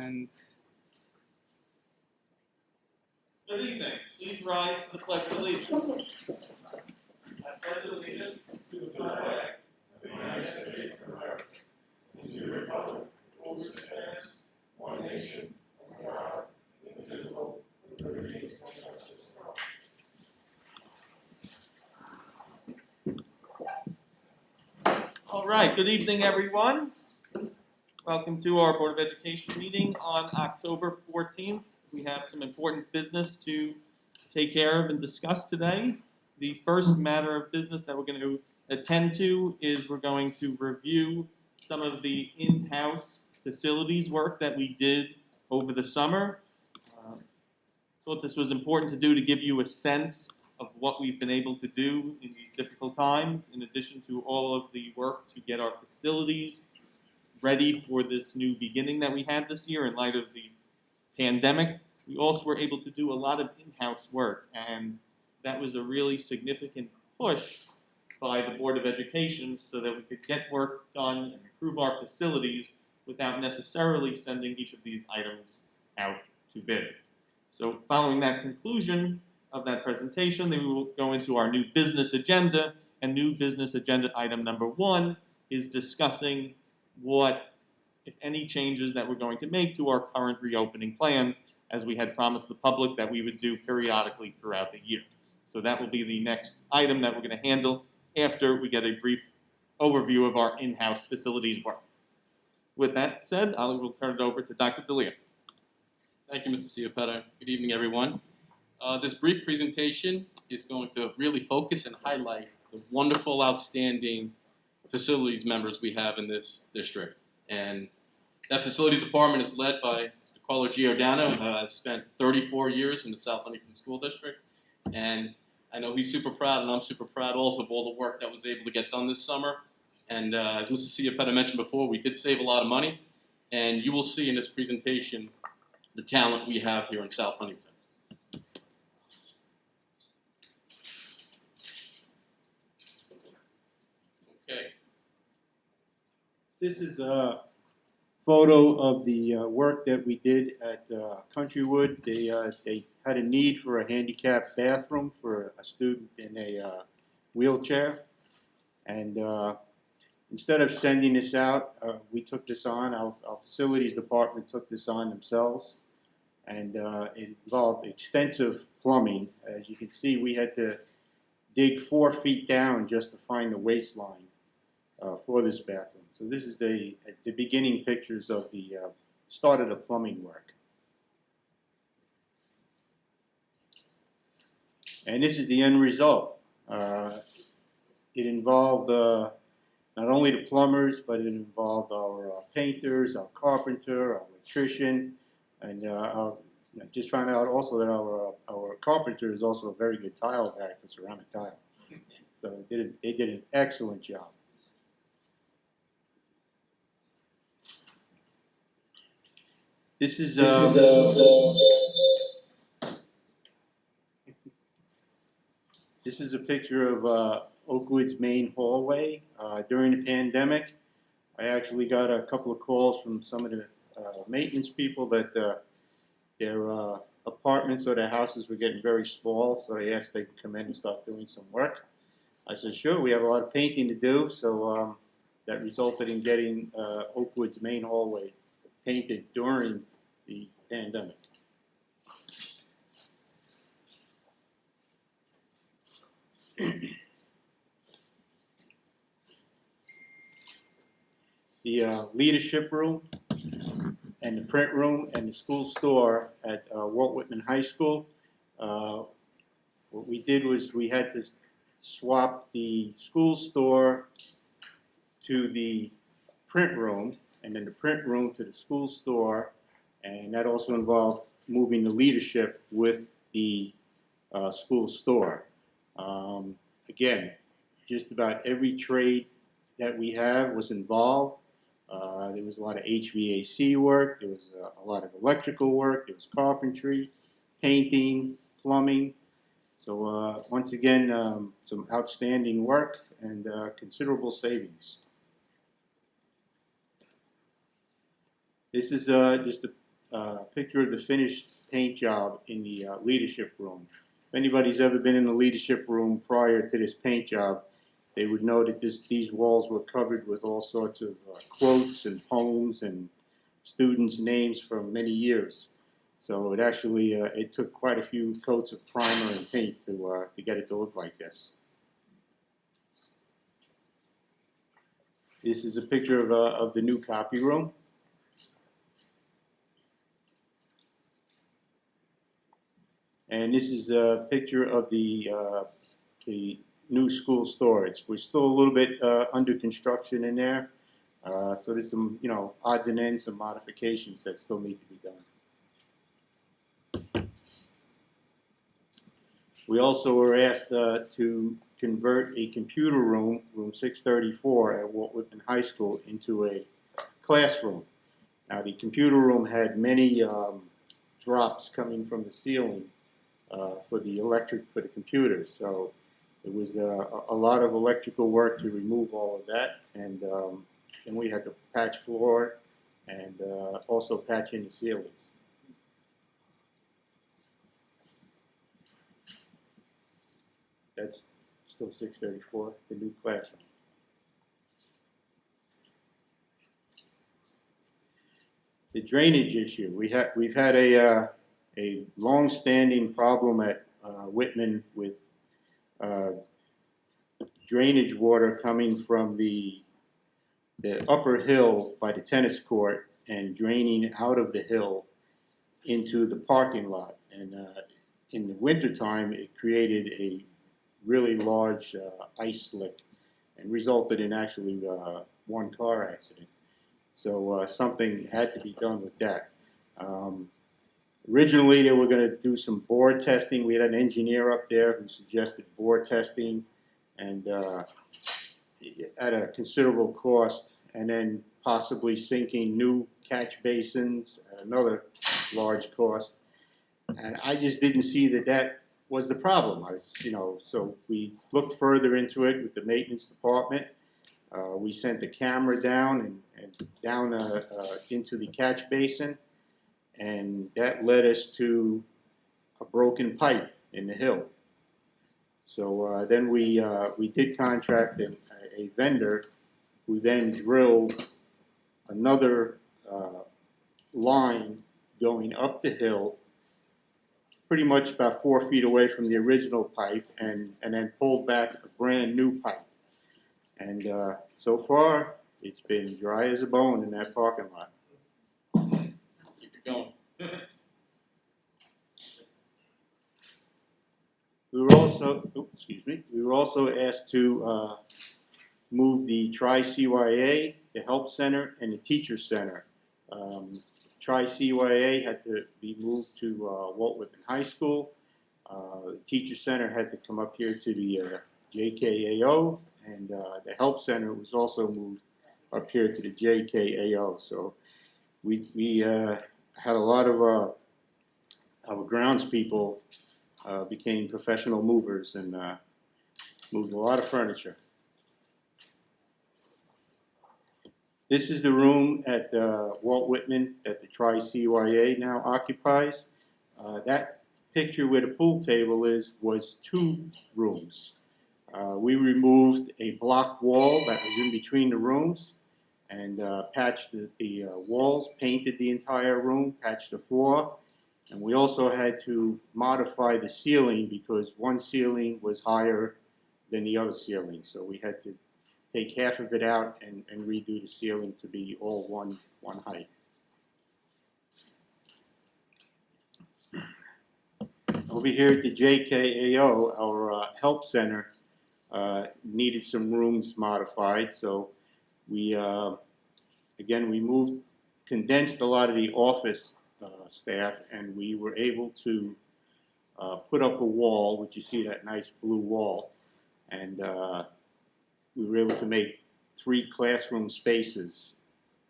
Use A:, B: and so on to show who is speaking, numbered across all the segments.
A: And
B: Good evening. Please rise to the Pledge of Allegiance. I pledge allegiance to the flag of the United States of America and to the republic for which it stands, one nation, under God, indivisible, with liberty and justice for all. All right. Good evening, everyone. Welcome to our Board of Education meeting on October 14th. We have some important business to take care of and discuss today. The first matter of business that we're going to attend to is we're going to review some of the in-house facilities work that we did over the summer. Thought this was important to do to give you a sense of what we've been able to do in these difficult times, in addition to all of the work to get our facilities ready for this new beginning that we had this year in light of the pandemic. We also were able to do a lot of in-house work, and that was a really significant push by the Board of Education so that we could get work done and improve our facilities without necessarily sending each of these items out to bid. So following that conclusion of that presentation, then we will go into our new business agenda, and new business agenda item number 1 is discussing what, if any, changes that we're going to make to our current reopening plan, as we had promised the public that we would do periodically throughout the year. So that will be the next item that we're going to handle after we get a brief overview of our in-house facilities work. With that said, I will turn it over to Dr. D'Elia.
C: Thank you, Mr. Ciapetta. Good evening, everyone. This brief presentation is going to really focus and highlight the wonderful, outstanding facilities members we have in this district. And that facilities department is led by Mr. Carlo Giordano, who has spent 34 years in the South Huntington School District. And I know he's super proud, and I'm super proud also of all the work that was able to get done this summer. And as Mr. Ciapetta mentioned before, we did save a lot of money. And you will see in this presentation the talent we have here in South Huntington. Okay.
D: This is a photo of the work that we did at Countrywood. They had a need for a handicapped bathroom for a student in a wheelchair. And instead of sending this out, we took this on. Our facilities department took this on themselves. And it involved extensive plumbing. As you can see, we had to dig 4 feet down just to find the waistline for this bathroom. So this is the beginning pictures of the start of the plumbing work. And this is the end result. It involved not only the plumbers, but it involved our painters, our carpenter, our electrician, and I just found out also that our carpenter is also a very good tile guy for ceramic tile. So they did an excellent job. This is a picture of Oakwood's main hallway. During the pandemic, I actually got a couple of calls from some of the maintenance people that their apartments or their houses were getting very small, so they asked if they could come in and start doing some work. I said, sure, we have a lot of painting to do, so that resulted in getting Oakwood's main hallway painted during the pandemic. The leadership room and the print room and the school store at Walt Whitman High School. What we did was we had to swap the school store to the print room, and then the print room to the school store, and that also involved moving the leadership with the school store. Again, just about every trade that we have was involved. There was a lot of HVAC work, there was a lot of electrical work, there was carpentry, painting, plumbing. So once again, some outstanding work and considerable savings. This is just a picture of the finished paint job in the leadership room. If anybody's ever been in the leadership room prior to this paint job, they would know that these walls were covered with all sorts of quotes and poems and students' names from many years. So it actually it took quite a few coats of primer and paint to get it to look like this. This is a picture of the new copy room. And this is a picture of the new school storage. We're still a little bit under construction in there. So there's some, odds and ends, some modifications that still need to be done. We also were asked to convert a computer room, room 634 at Walt Whitman High School, into a classroom. Now the computer room had many drops coming from the ceiling for the electric for the computers. So it was a lot of electrical work to remove all of that, and then we had to patch floor and also patch in the ceilings. That's still 634, the new classroom. The drainage issue. We've had a long-standing problem at Whitman with drainage water coming from the upper hill by the tennis court and draining out of the hill into the parking lot. And in the wintertime, it created a really large ice slick and resulted in actually one car accident. So something had to be done with that. Originally, they were going to do some bore testing. We had an engineer up there who suggested bore testing, and at a considerable cost, and then possibly sinking new catch basins at another large cost. And I just didn't see that was the problem. So we looked further into it with the maintenance department. We sent a camera down and down into the catch basin, and that led us to a broken pipe in the hill. So then we did contract a vendor who then drilled another line going up the hill, pretty much about 4 feet away from the original pipe, and then pulled back a brand new pipe. And so far, it's been dry as a bone in that parking lot.
C: Keep it going.
D: We were also asked to move the Tri-CYA, the Help Center, and the Teacher Center. Tri-CYA had to be moved to Walt Whitman High School. The Teacher Center had to come up here to the JKAO, and the Help Center was also moved up here to the JKAO. So we had a lot of our grounds people became professional movers and moved a lot of furniture. This is the room at Walt Whitman that the Tri-CYA now occupies. That picture where the pool table was 2 rooms. We removed a block wall that was in between the rooms and patched the walls, painted the entire room, patched the floor. And we also had to modify the ceiling because one ceiling was higher than the other ceiling. So we had to take half of it out and redo the ceiling to be all one height. Over here at the JKAO, our help center needed some rooms modified. So we, again, we condensed a lot of the office staff, and we were able to put up a wall, which you see that nice blue wall, and we were able to make 3 classroom spaces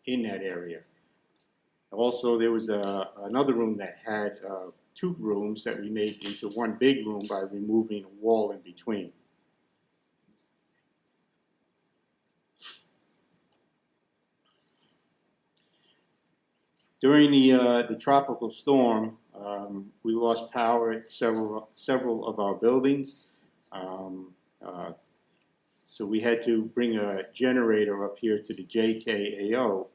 D: in that area. Also, there was another room that had 2 rooms that we made into one big room by removing a wall in between. During the tropical storm, we lost power at several of our buildings. So we had to bring a generator up here to the JKAO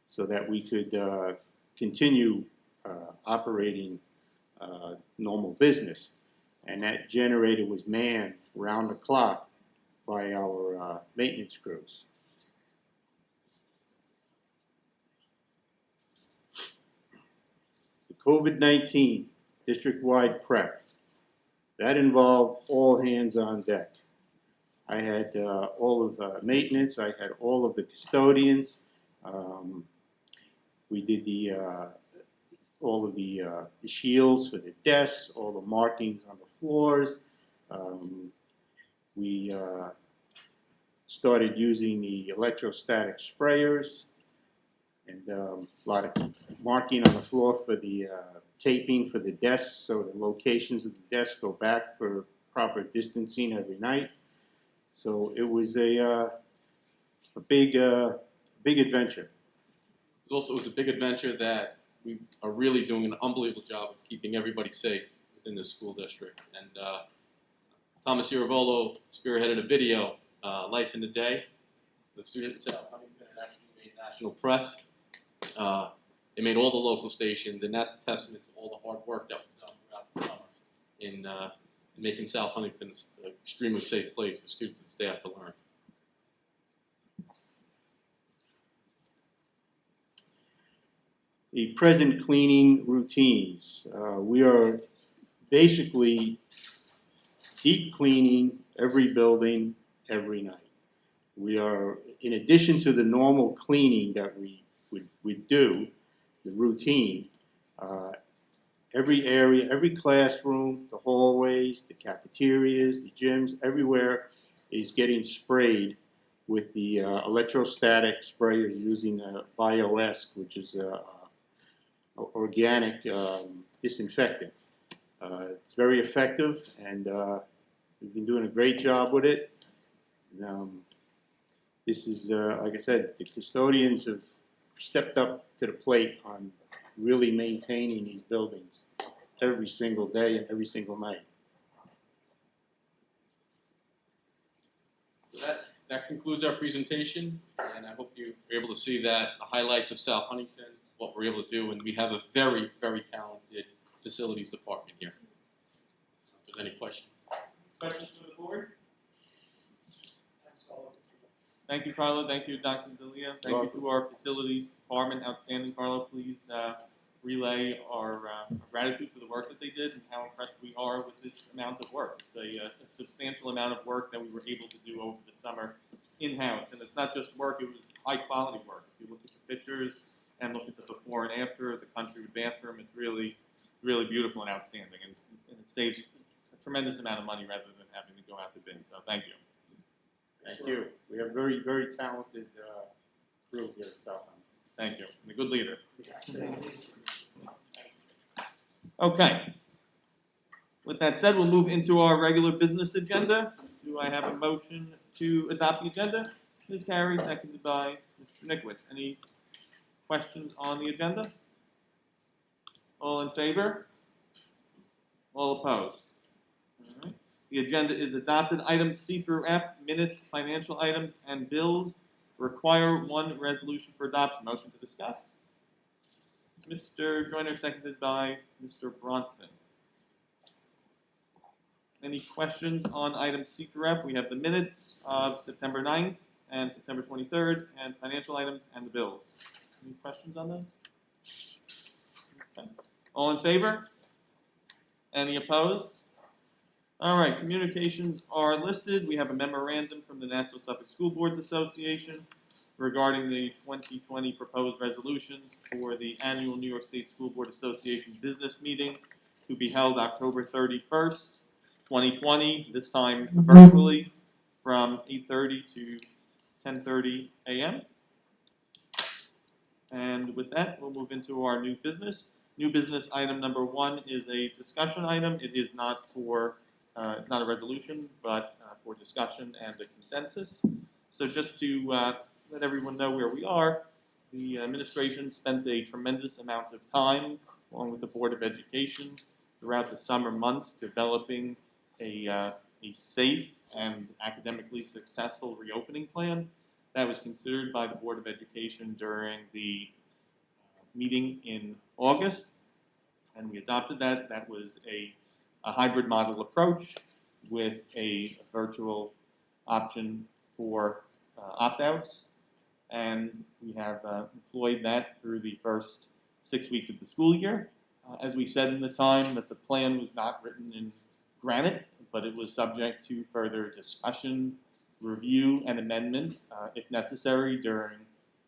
D: so that we could continue operating normal business. And that generator was manned round the clock by our maintenance crews. The COVID-19 district-wide prep, that involved all hands on deck. I had all of maintenance, I had all of the custodians. We did all of the shields for the desks, all the markings on the floors. We started using the electrostatic sprayers and a lot of marking on the floor for the taping for the desks, so the locations of the desks go back for proper distancing every night. So it was a big adventure.
C: It was a big adventure that we are really doing an unbelievable job of keeping everybody safe within this school district. And Thomas Iravolo spearheaded a video, Life in the Day. The students at Huntington actually made national press. It made all the local stations, and that's a testament to all the hard work that was done throughout the summer in making South Huntington an extremely safe place for students and staff to learn.
D: The present cleaning routines. We are basically deep cleaning every building every night. We are, in addition to the normal cleaning that we would do, the routine, every area, every classroom, the hallways, the cafeterias, the gyms, everywhere is getting sprayed with the electrostatic sprayers using BioEsk, which is organic disinfectant. It's very effective, and we've been doing a great job with it. And, this is, like I said, the custodians have stepped up to the plate on really maintaining these buildings every single day and every single night.
C: So that concludes our presentation, and I hope you were able to see that, the highlights of South Huntington, what we're able to do, and we have a very, very talented facilities department here. If there's any questions.
B: Questions from the board? Thank you, Carlo. Thank you, Dr. D'Elia. Thank you to our facilities department. Outstanding, Carlo. Please relay our gratitude for the work that they did and how impressed we are with this amount of work. It's a substantial amount of work that we were able to do over the summer in-house. And it's not just work, it was high-quality work. If you look at the pictures and look at the before and after, the country bathroom, it's really, really beautiful and outstanding. And it saves a tremendous amount of money rather than having to go out to bid. So thank you.
D: Thank you. We have very, very talented crew here at South Huntington.
B: Thank you. And a good leader. Okay. With that said, we'll move into our regular business agenda. Do I have a motion to adopt the agenda? Ms. Carey, seconded by Mr. Nickowitz. Any questions on the agenda? All in favor? All opposed? All right. The agenda is adopted. Items C through F, minutes, financial items, and bills require one resolution for adoption. Motion to discuss. Mr. Joyner, seconded by Mr. Bronson. Any questions on items C through F? We have the minutes of September 9th and September 23rd, and financial items and the bills. Any questions on those? Okay. All in favor? Any opposed? All right, communications are listed. We have a memorandum from the National Suffolk School Boards Association regarding the 2020 proposed resolutions for the annual New York State School Board Association business meeting to be held October 31st, 2020, this time virtually from 8:30 to 10:30 a.m. And with that, we'll move into our new business. New business item number 1 is a discussion item. It is not for it's not a resolution, but for discussion and a consensus. So just to let everyone know where we are, The administration spent a tremendous amount of time, along with the Board of Education, throughout the summer months developing a safe and academically successful reopening plan that was considered by the Board of Education during the meeting in August, and we adopted that. That was a hybrid model approach with a virtual option for opt-outs, and we have employed that through the first 6 weeks of the school year. As we said in the time, that the plan was not written in granite, but it was subject to further discussion, review, and amendment, if necessary, during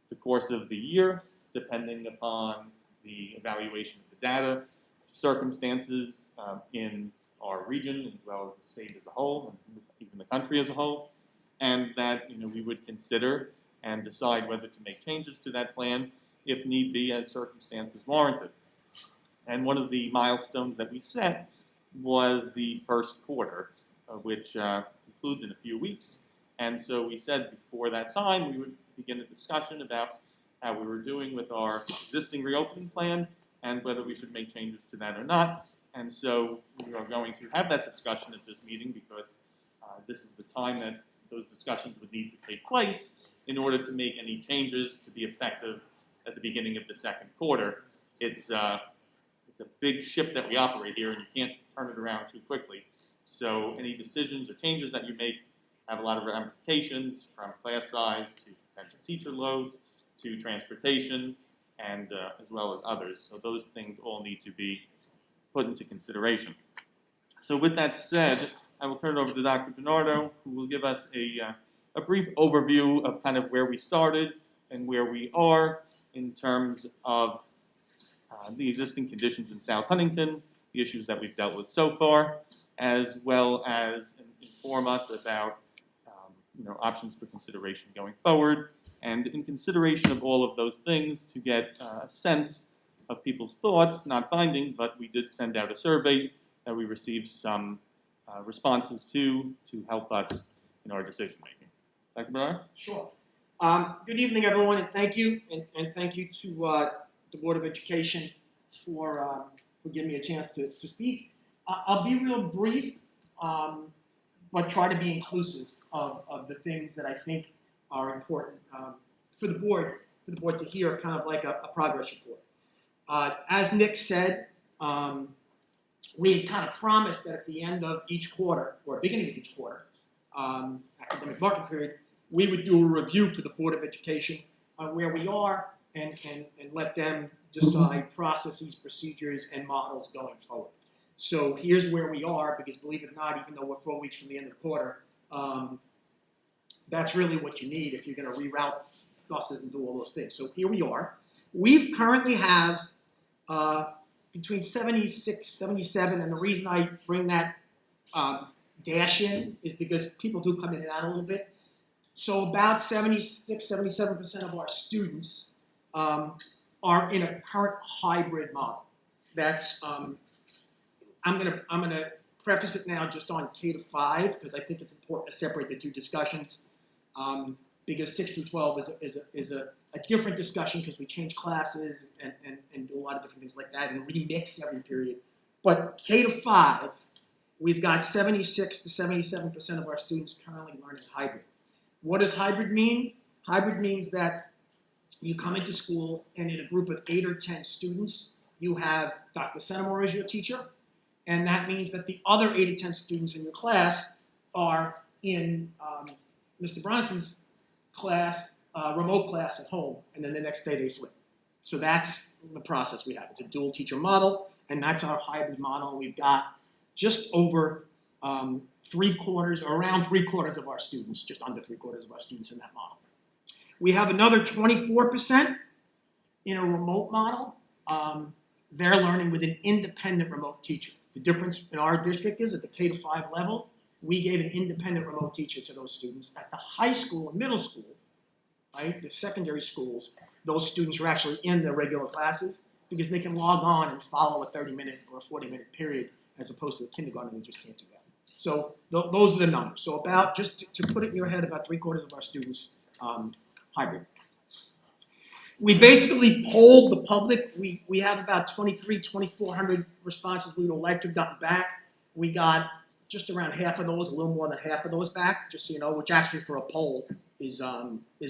B: the course of the year, depending upon the evaluation of the data, circumstances in our region, as well as the state as a whole, and even the country as a whole, and that we would consider and decide whether to make changes to that plan if need be, as circumstances warranted. And one of the milestones that we set was the first quarter, which concludes in a few weeks. And so we said before that time we would begin a discussion about how we were doing with our existing reopening plan and whether we should make changes to that or not. And so we are going to have that discussion at this meeting because this is the time that those discussions would need to take place in order to make any changes to be effective at the beginning of the second quarter. It's a big ship that we operate here, and you can't turn it around too quickly. So any decisions or changes that you make have a lot of ramifications, from class size to potential teacher loads to transportation, and as well as others. So those things all need to be put into consideration. So with that said, I will turn it over to Dr. Bernardo, who will give us a brief overview of kind of where we started and where we are in terms of the existing conditions in South Huntington, the issues that we've dealt with so far, as well as inform us about options for consideration going forward, and in consideration of all of those things, to get a sense of people's thoughts, not binding, but we did send out a survey that we received some responses to help us in our decision making. Dr. Bernard?
A: Sure. Good evening, everyone, and thank you, and thank you to the Board of Education for giving me a chance to speak. I'll be real brief, but try to be inclusive of the things that I think are important for the board to hear, kind of like a progress report. As Nick said, we had kind of promised that at the end of each quarter, or beginning of each quarter, academic marking period, we would do a review for the Board of Education on where we are and let them decide processes, procedures, and models going forward. So here's where we are, because believe it or not, even though we're 4 weeks from the end of the quarter, that's really what you need if you're going to reroute buses and do all those things. So here we are. We currently have between 76, 77, and the reason I bring that dash in is because people do come in and out a little bit. So about 76, 77% of our students are in a current hybrid model. That's I'm gonna preface it now just on K to 5 because I think it's important to separate the two discussions. Because 6 through 12 is a different discussion because we change classes and do a lot of different things like that and remix every period. But K to 5, we've got 76 to 77% of our students currently learning hybrid. What does hybrid mean? Hybrid means that you come into school and in a group of 8 or 10 students, you have Dr. Senamore as your teacher, and that means that the other 8 or 10 students in your class are in Mr. Bronson's class, remote class at home, and then the next day they flip. So that's the process we have. It's a dual teacher model, and that's our hybrid model. We've got just over around three quarters of our students, just under 3/4 of our students in that model. We have another 24% in a remote model. They're learning with an independent remote teacher. The difference in our district is at the K to 5 level, we gave an independent remote teacher to those students. At the high school and middle school, right, the secondary schools, those students are actually in their regular classes because they can log on and follow a 30-minute or a 40-minute period as opposed to a kindergarten who just can't do that. So those are the numbers. So about, just to put it in your head, about 3/4 of our students hybrid. We basically polled the public. We have about 2,400 responses we would like to have gotten back. We got just around half of those, a little more than half of those back, just so you know, which actually for a poll is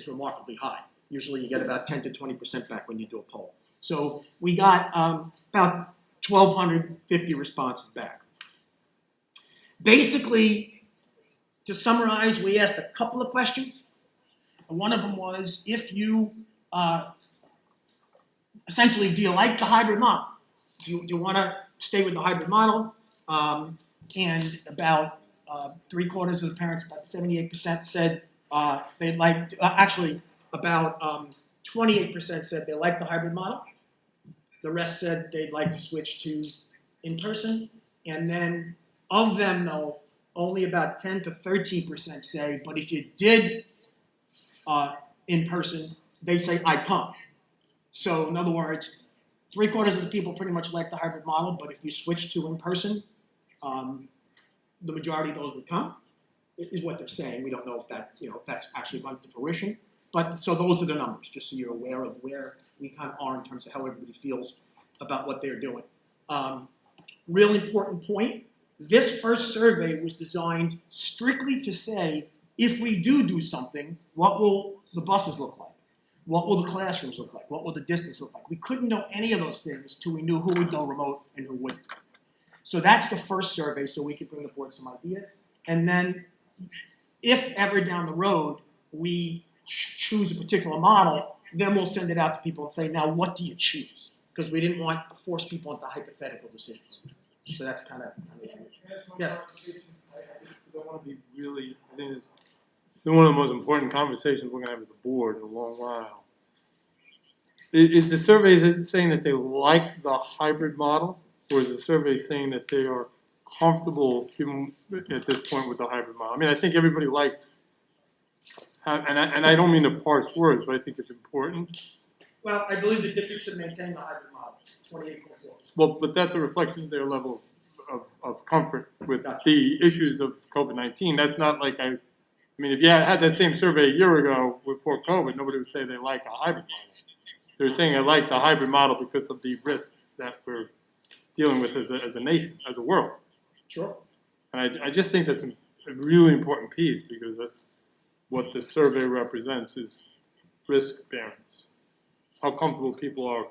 A: remarkably high. Usually you get about 10 to 20% back when you do a poll. So we got about 1,250 responses back. Basically, to summarize, we asked a couple of questions. And one of them was, if you, essentially, do you like the hybrid model? Do you want to stay with the hybrid model? And about 3/4 of the parents, about 78% said they liked, actually about 28% said they liked the hybrid model. The rest said they'd like to switch to in-person. And then of them, though, only about 10 to 13% say, but if you did in-person, they say, I'd come. So in other words, 3/4 of the people pretty much like the hybrid model, but if you switch to in-person, the majority of those would come, is what they're saying. We don't know if that, if that's actually going to fruition. But so those are the numbers, just so you're aware of where we kind of are in terms of how everybody feels about what they're doing. Real important point, this first survey was designed strictly to say, if we do something, what will the buses look like? What will the classrooms look like? What will the distance look like? We couldn't know any of those things till we knew who would go remote and who wouldn't. So that's the first survey, so we could bring the board some ideas. And then, if ever down the road we choose a particular model, then we'll send it out to people and say, now what do you choose? Because we didn't want to force people into hypothetical decisions. So that's kind of. Yes.
E: I want to be really, I think it's one of the most important conversations we're going to have as a board in a long while. Is the survey saying that they like the hybrid model, or is the survey saying that they are comfortable even at this point with the hybrid model? I mean, I think everybody likes, and I don't mean to parse words, but I think it's important.
A: Well, I believe the district should maintain the hybrid model, 28 +4.
E: Well, but that's a reflection of their level of comfort with
A: Gotcha.
E: the issues of COVID-19. That's not like I mean, if you had that same survey a year ago before COVID, nobody would say they like a hybrid model. They're saying they like the hybrid model because of the risks that we're dealing with as a nation, as a world.
A: Sure.
E: And I just think that's a really important piece, because that's what the survey represents, is risk bearance. How comfortable people are,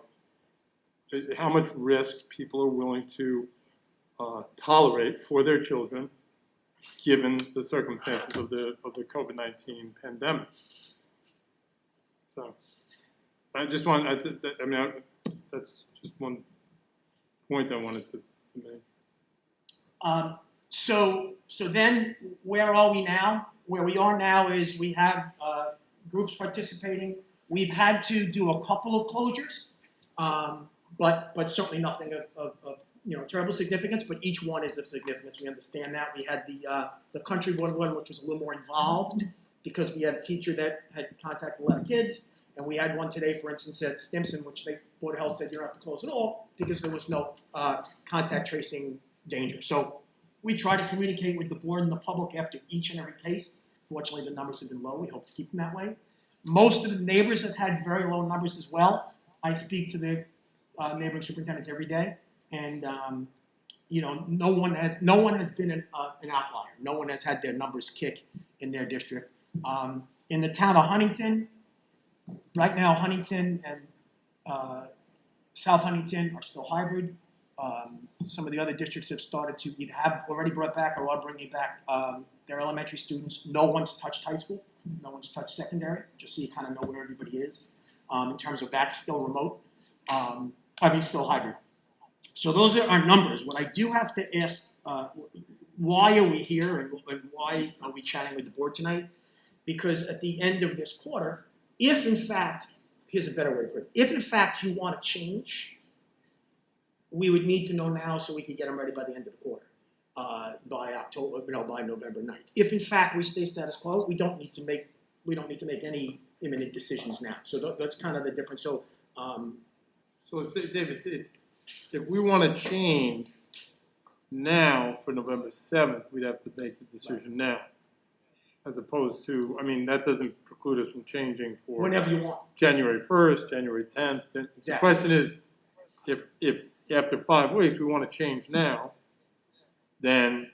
E: how much risk people are willing to tolerate for their children, given the circumstances of the COVID-19 pandemic. So I just want, that's just one point I wanted to make.
A: So then, where are we now? Where we are now is we have groups participating. We've had to do a couple of closures, but certainly nothing of terrible significance. But each one is of significance. We understand that. We had the country board one, which was a little more involved because we had a teacher that had contacted a lot of kids, and we had one today, for instance, at Stimson, which the Board of Health said you don't have to close at all because there was no contact tracing danger. So we try to communicate with the board and the public after each and every case. Fortunately, the numbers have been low. We hope to keep them that way. Most of the neighbors have had very low numbers as well. I speak to the neighboring superintendents every day, and no one has been an outlier. No one has had their numbers kick in their district. In the town of Huntington, right now, Huntington and South Huntington are still hybrid. Some of the other districts have started to either have already brought back or are bringing back their elementary students. No one's touched high school. No one's touched secondary, just so you kind of know where everybody is. In terms of that's still remote. Still hybrid. So those are our numbers. What I do have to ask, why are we here and why are we chatting with the board tonight? Because at the end of this quarter, if in fact, here's a better way to put it, if in fact you want to change, we would need to know now so we could get them ready by the end of the quarter, by November 9th. If in fact we stay status quo, we don't need to make any imminent decisions now. So that's kind of the difference. So,
E: David, if we want to change now for November 7th, we'd have to make the decision now. as opposed to, I mean, that doesn't preclude us from changing for
A: Whenever you want.
E: January 1st, January 10th. The
A: Exactly.
E: question is, if after 5 weeks we want to change now, then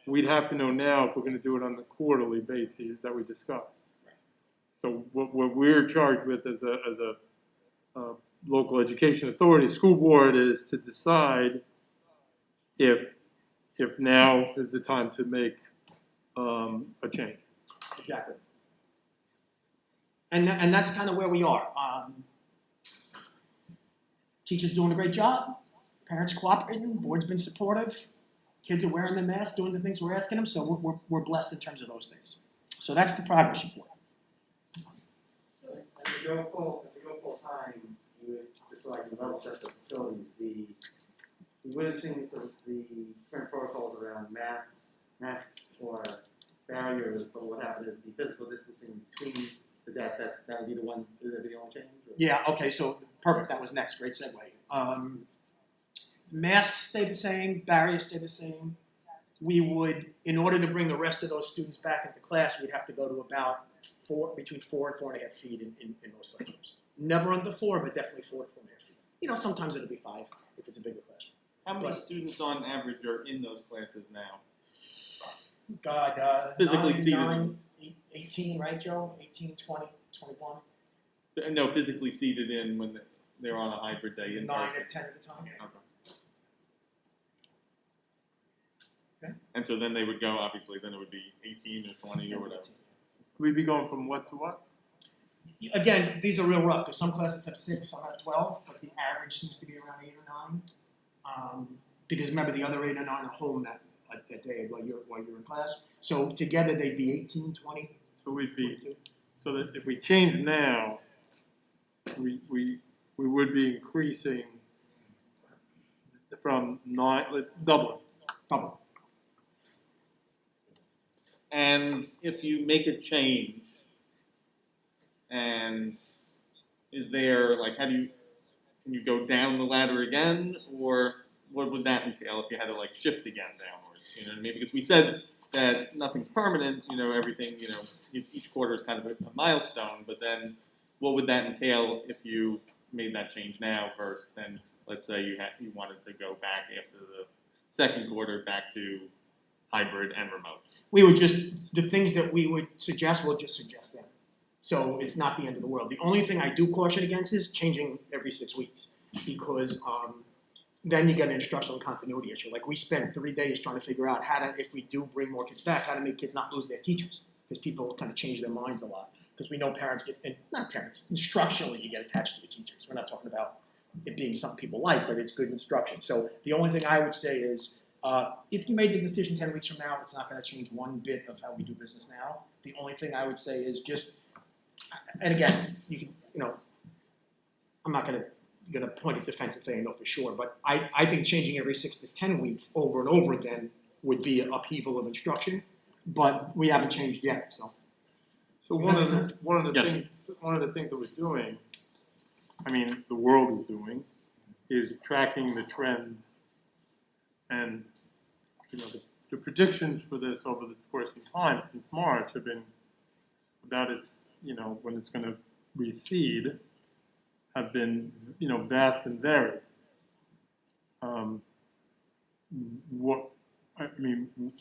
E: we'd have to know now if we're going to do it on the quarterly basis that we discussed. So what we're charged with as a local education authority, school board, is to decide if now is the time to make a change.
A: Exactly. And that's kind of where we are. Teachers doing a great job. Parents cooperating. Board's been supportive. Kids are wearing the mask, doing the things we're asking them. So we're blessed in terms of those things. So that's the progress report.
F: As we go full time, just so I can level set the facilities, we would have changed the current protocols around masks or barriers, but what happened is the physical distancing between the desks, that would be the only change? Or?
A: Yeah, okay, so perfect. That was next. Great segue. Masks stay the same, barriers stay the same. We would, in order to bring the rest of those students back into class, we'd have to go to about between 4 and 4.5 feet in most classrooms. Never under 4, but definitely 4 to 4.5 feet. You know, sometimes it'll be 5 if it's a bigger classroom.
B: How many students on average are in those classes now?
A: God,
B: Physically seated.
A: 18, right, Joe? 18, 20, 21.
B: No, physically seated in when they're on a hybrid day in
A: 9
B: person.
A: or 10 at a time.
B: Okay.
A: Okay.
B: And so then they would go, obviously, then it would be 18 or 20 or whatever.
E: We'd be going from what to what?
A: Again, these are real rough because some classes have 6, some have 12, but the average seems to be around 8 or 9. Because remember, the other 8 or 9 are home that day while you're in class. So together they'd be 18, 20.
E: So we'd be,
A: 22.
E: so that if we change now, we would be increasing from 9, let's double.
A: Double.
B: And if you make a change, and is there, like, can you go down the ladder again, or what would that entail if you had to, like, shift again downwards? You know what I mean? Because we said that nothing's permanent, you know, everything, you know, each quarter is kind of a milestone, but then what would that entail if you made that change now versus then, let's say you wanted to go back after the second quarter back to hybrid and remote?
A: We would the things that we would suggest, we'll just suggest them. So it's not the end of the world. The only thing I do caution against is changing every 6 weeks because then you get an instructional continuity issue. Like we spent 3 days trying to figure out how to, if we do bring more kids back, how to make kids not lose their teachers because people kind of change their minds a lot. Because we know parents instructionally you get attached to your teachers. We're not talking about it being something people like, but it's good instruction. So the only thing I would say is if you made the decision 10 weeks from now, it's not going to change one bit of how we do business now. The only thing I would say is just, and again, I'm not going to point at the fence and say I know for sure, but I think changing every 6 to 10 weeks over and over again would be an upheaval of instruction, but we haven't changed yet.
E: So one of the things that we're doing, I mean, the world is doing, is tracking the trend, and the predictions for this over the course of time since March have been about when it's going to recede, have been vast and varied.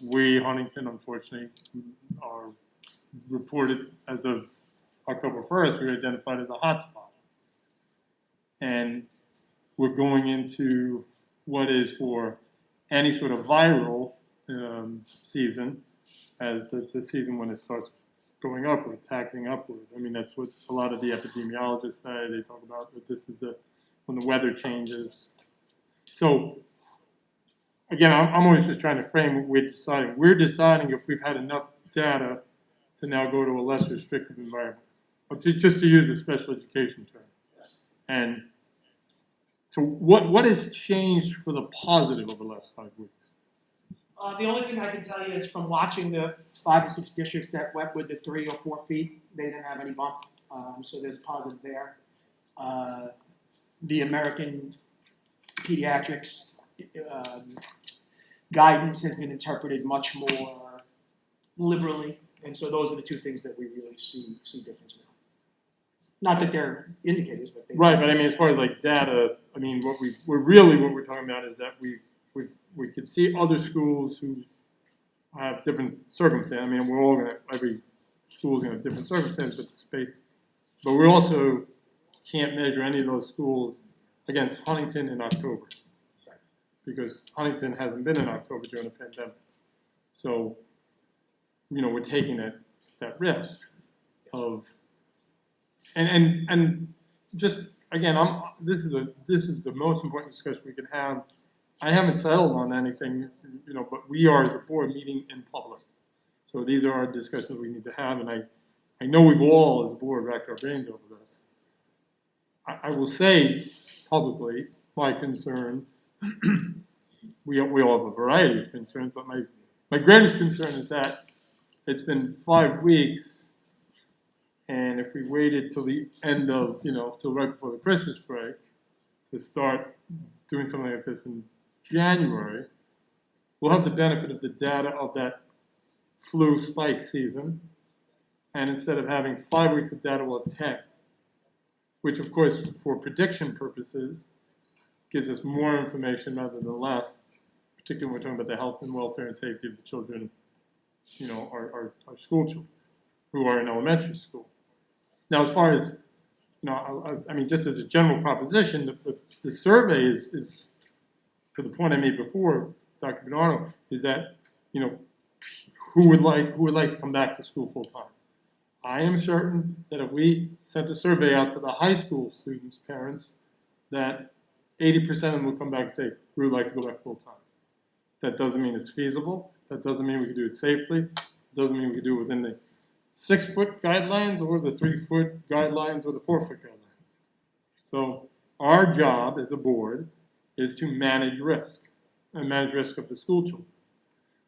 E: We Huntington, unfortunately, are reported as of October 1st, we were identified as a hotspot. And we're going into what is for any sort of viral season as the season when it starts going upward, tacking upward. I mean, that's what a lot of the epidemiologists say. They talk about that this is when the weather changes. So, again, I'm always just trying to frame what we're deciding. We're deciding if we've had enough data to now go to a less restrictive environment, or just to use a special education term. And so what has changed for the positive over the last 5 weeks?
A: The only thing I can tell you is from watching the 5 or 6 districts that went with the 3 or 4 feet, they didn't have any bump, so there's positive there. The American Pediatrics guidance has been interpreted much more liberally And so those are the two things that we really see difference now. Not that they're indicators, but they.
E: Right, but I mean, as far as like data, I mean, what we're talking about is that we could see other schools who have different circumstances. I mean, every school's gonna have different circumstances, but we also can't measure any of those schools against Huntington in October. Because Huntington hasn't been in October during the pandemic. So, we're taking that risk of, and just, again, this is the most important discussion we could have. I haven't settled on anything, but we are as a board meeting in public. So these are our discussions we need to have, and I know we've all, as a board, racked our brains over this. I will say publicly, my concern, we all have a variety of concerns, but my greatest concern is that it's been 5 weeks, and if we waited till the end of, till right before the Christmas break to start doing something like this in January, we'll have the benefit of the data of that flu spike season, and instead of having 5 weeks of data, we'll have 10, which of course, for prediction purposes, gives us more information rather than less, particularly when we're talking about the health and welfare and safety of the children, our school children who are in elementary school. Now, as far as, I mean, just as a general proposition, the survey is, to the point I made before, Dr. Bernardo, is that, who would like to come back to school full time? I am certain that if we sent a survey out to the high school students' parents, that 80% of them will come back and say, we would like to go back full time. That doesn't mean it's feasible. That doesn't mean we can do it safely. It doesn't mean we can do it within the 6-foot guidelines or the 3-foot guidelines or the 4-foot guidelines. So our job as a board is to manage risk and manage risk of the school children.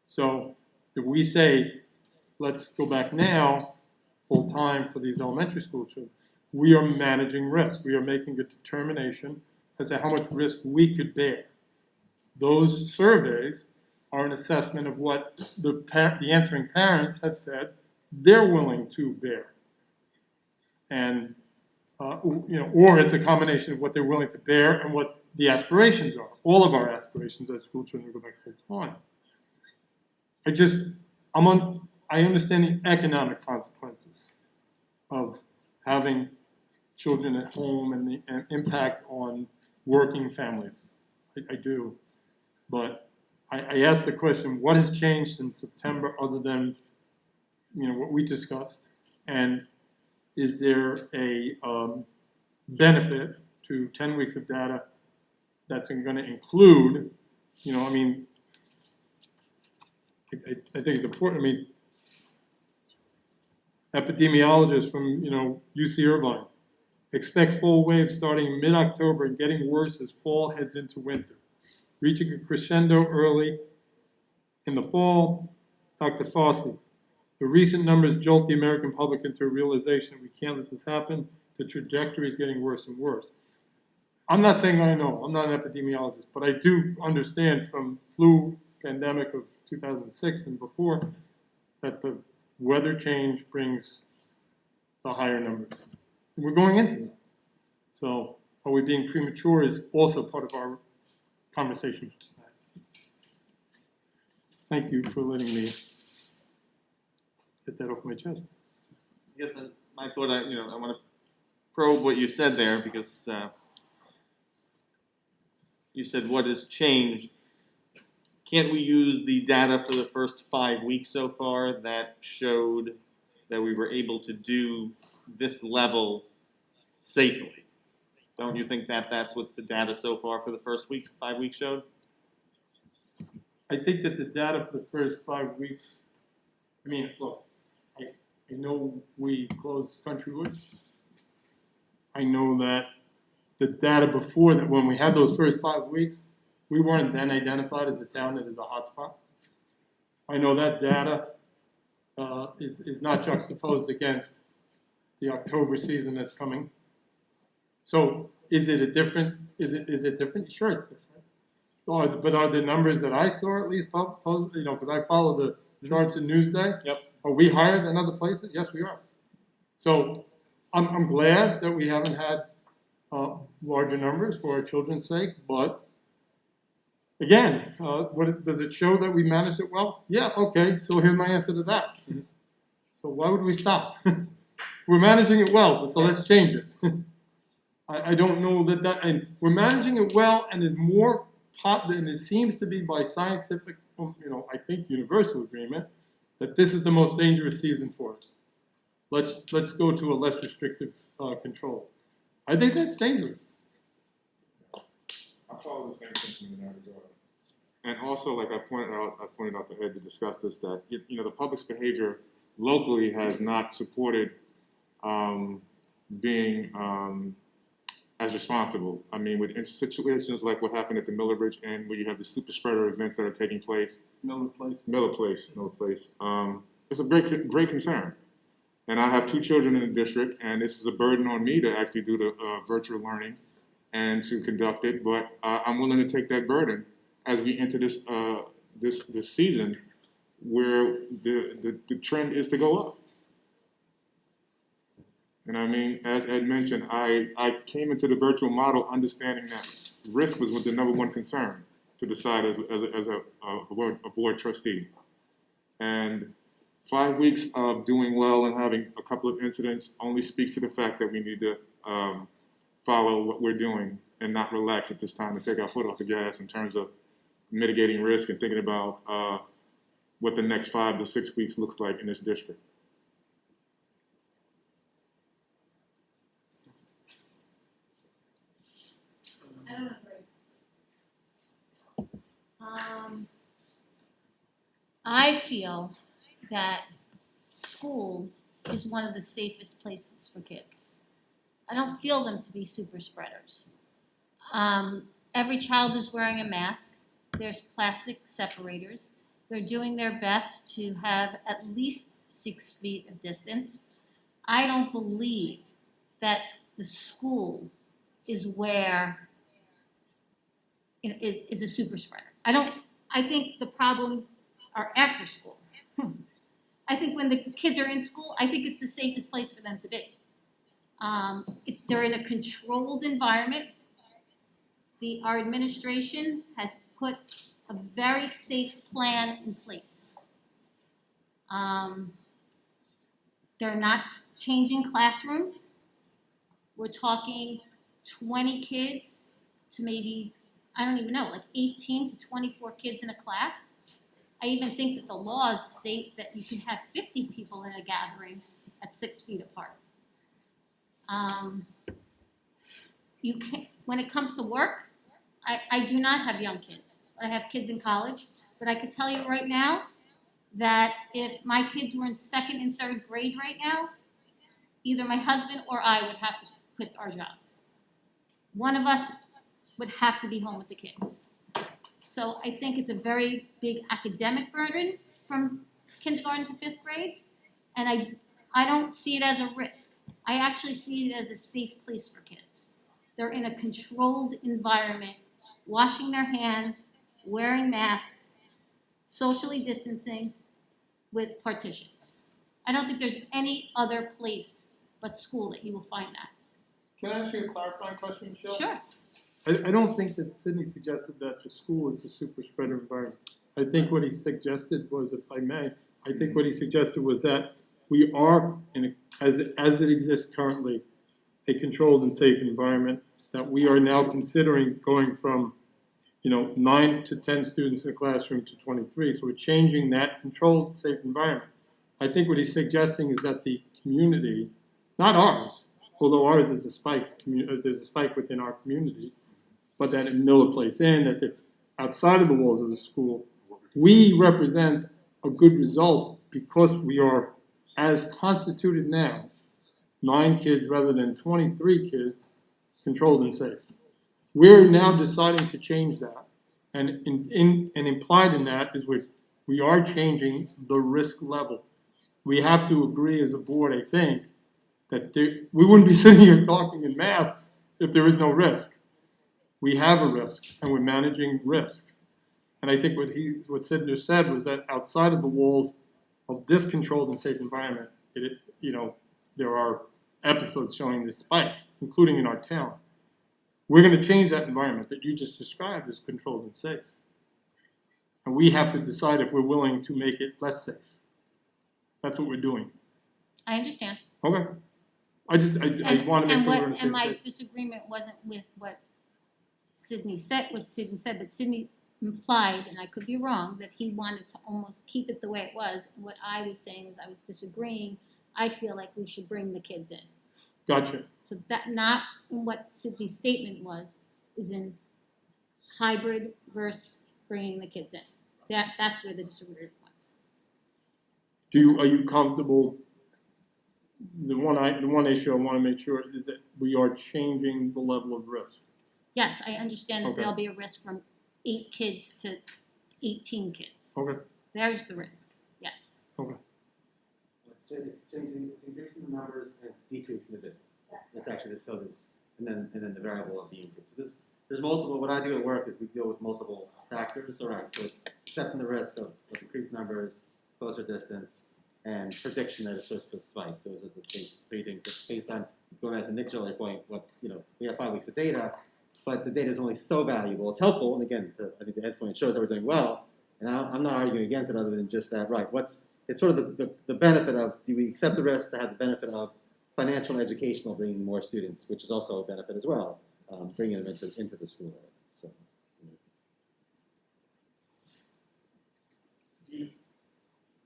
E: So if we say, let's go back now full time for these elementary school children, we are managing risk. We are making a determination as to how much risk we could bear. Those surveys are an assessment of what the answering parents have said they're willing to bear. And, or it's a combination of what they're willing to bear and what the aspirations are. All of our aspirations as school children go back full time. I understand the economic consequences of having children at home and the impact on working families. I do. But I asked the question, what has changed in September other than, what we discussed? And is there a benefit to 10 weeks of data that's going to include, I think it's important. Epidemiologists from, UC Irvine expect full waves starting mid-October and getting worse as fall heads into winter, reaching a crescendo early in the fall. Dr. Fossey, the recent numbers jolt the American public into a realization we can't let this happen. The trajectory is getting worse and worse. I'm not saying I know, I'm not an epidemiologist, but I do understand from flu pandemic of 2006 and before that the weather change brings the higher numbers. And we're going into that. So are we being premature is also part of our conversation tonight. Thank you for letting me get that off my chest.
B: I guess my thought, I want to probe what you said there because you said what has changed. Can't we use the data for the first 5 weeks so far that showed that we were able to do this level safely? Don't you think that that's what the data so far for the first 5 weeks showed?
E: I think that the data for the first 5 weeks, look, I know we closed Countrywood. I know that the data before that, when we had those first 5 weeks, we weren't then identified as a town that is a hotspot. I know that data is not juxtaposed against the October season that's coming. So is it different? Sure, it's different. But are the numbers that I saw at least, because I follow the charts in Newsday?
B: Yep.
E: Are we higher than other places? Yes, we are. So I'm glad that we haven't had larger numbers for our children's sake, but again, does it show that we managed it well? Yeah, okay, so here's my answer to that. So why would we stop? We're managing it well, so let's change it. I don't know and we're managing it well, and there's more than it seems to be by scientific, I think universal agreement, that this is the most dangerous season for us. Let's go to a less restrictive control. I think that's dangerous.
G: I follow the same sentiment in that regard. And also, like I pointed out to Ed to discuss this, that the public's behavior locally has not supported being as responsible. I mean, in situations like what happened at the Miller Bridge Inn, where you have the super spreader events that are taking place.
E: Miller Place.
G: It's a great concern. And I have 2 children in the district, and this is a burden on me to actually do the virtual learning and to conduct it. But I'm willing to take that burden as we enter this season, where the trend is to go up. And I mean, as Ed mentioned, I came into the virtual model understanding that risk was the number one concern to decide as a board trustee. And 5 weeks of doing well and having a couple of incidents only speaks to the fact that we need to follow what we're doing and not relax at this time and take our foot off the gas in terms of mitigating risk and thinking about what the next 5 to 6 weeks looks like in this district.
H: I don't agree. I feel that school is one of the safest places for kids. I don't feel them to be super spreaders. Every child is wearing a mask. There's plastic separators. They're doing their best to have at least 6 feet of distance. I don't believe that the school is where is a super spreader. I think the problems are after school. I think when the kids are in school, I think it's the safest place for them to be. They're in a controlled environment. Our administration has put a very safe plan in place. They're not changing classrooms. We're talking 20 kids to maybe, I don't even know, like 18 to 24 kids in a class. I even think that the laws state that you can have 50 people in a gathering at 6 feet apart. When it comes to work, I do not have young kids. I have kids in college, but I could tell you right now that if my kids were in 2nd and 3rd grade right now, either my husband or I would have to quit our jobs. One of us would have to be home with the kids. So I think it's a very big academic burden from kindergarten to 5th grade, and I don't see it as a risk. I actually see it as a safe place for kids. They're in a controlled environment, washing their hands, wearing masks, socially distancing with partitions. I don't think there's any other place but school that you will find that.
E: Can I ask you a clarifying question, Michelle?
H: Sure.
E: I don't think that Sydney suggested that the school is a super spreader environment. I think what he suggested was, if I may, I think what he suggested was that we are, as it exists currently, a controlled and safe environment, that we are now considering going from 9 to 10 students in a classroom to 23. So we're changing that controlled, safe environment. I think what he's suggesting is that the community, not ours, although ours is a spike, there's a spike within our community, but that in Miller Place Inn, that outside of the walls of the school, we represent a good result because we are, as constituted now, 9 kids rather than 23 kids, controlled and safe. We're now deciding to change that, and implied in that is we are changing the risk level. We have to agree as a board, I think, that we wouldn't be sitting here talking in masks if there is no risk. We have a risk, and we're managing risk. And I think what Sidner said was that outside of the walls, of this controlled and safe environment, there are episodes showing the spikes, including in our town. We're going to change that environment that you just described as controlled and safe. And we have to decide if we're willing to make it less safe. That's what we're doing.
H: I understand.
E: Okay. I want to make sure we're on the same
H: And my
E: page.
H: disagreement wasn't with what Sydney said, but Sydney implied, and I could be wrong, that he wanted to almost keep it the way it was. And what I was saying is I was disagreeing. I feel like we should bring the kids in.
E: Gotcha.
H: So that, not in what Sydney's statement was, is in hybrid versus bringing the kids in. That's where the disagreement was.
E: Are you comfortable? The one issue I want to make sure is that we are changing the level of risk.
H: Yes, I understand that
E: Okay.
H: there'll be a risk from 8 kids to 18 kids.
E: Okay.
H: There's the risk, yes.
E: Okay.
F: It's changing, it's increasing the numbers and it's decreasing the distance. It's actually, so there's, and then the variable of the increase. So there's multiple, what I do at work is we deal with multiple factors, all right, so it's accepting the risk of increased numbers, closer distance, and prediction that it's supposed to spike. Those are the three things. It's based on, going back to Nick's earlier point, we have 5 weeks of data, but the data is only so valuable. It's helpful, and again, I think the Ed's point shows that we're doing well, and I'm not arguing against it other than just that, right, it's sort of the benefit of, do we accept the risk to have the benefit of financial and educational bringing more students, which is also a benefit as well, bringing them into the school. So,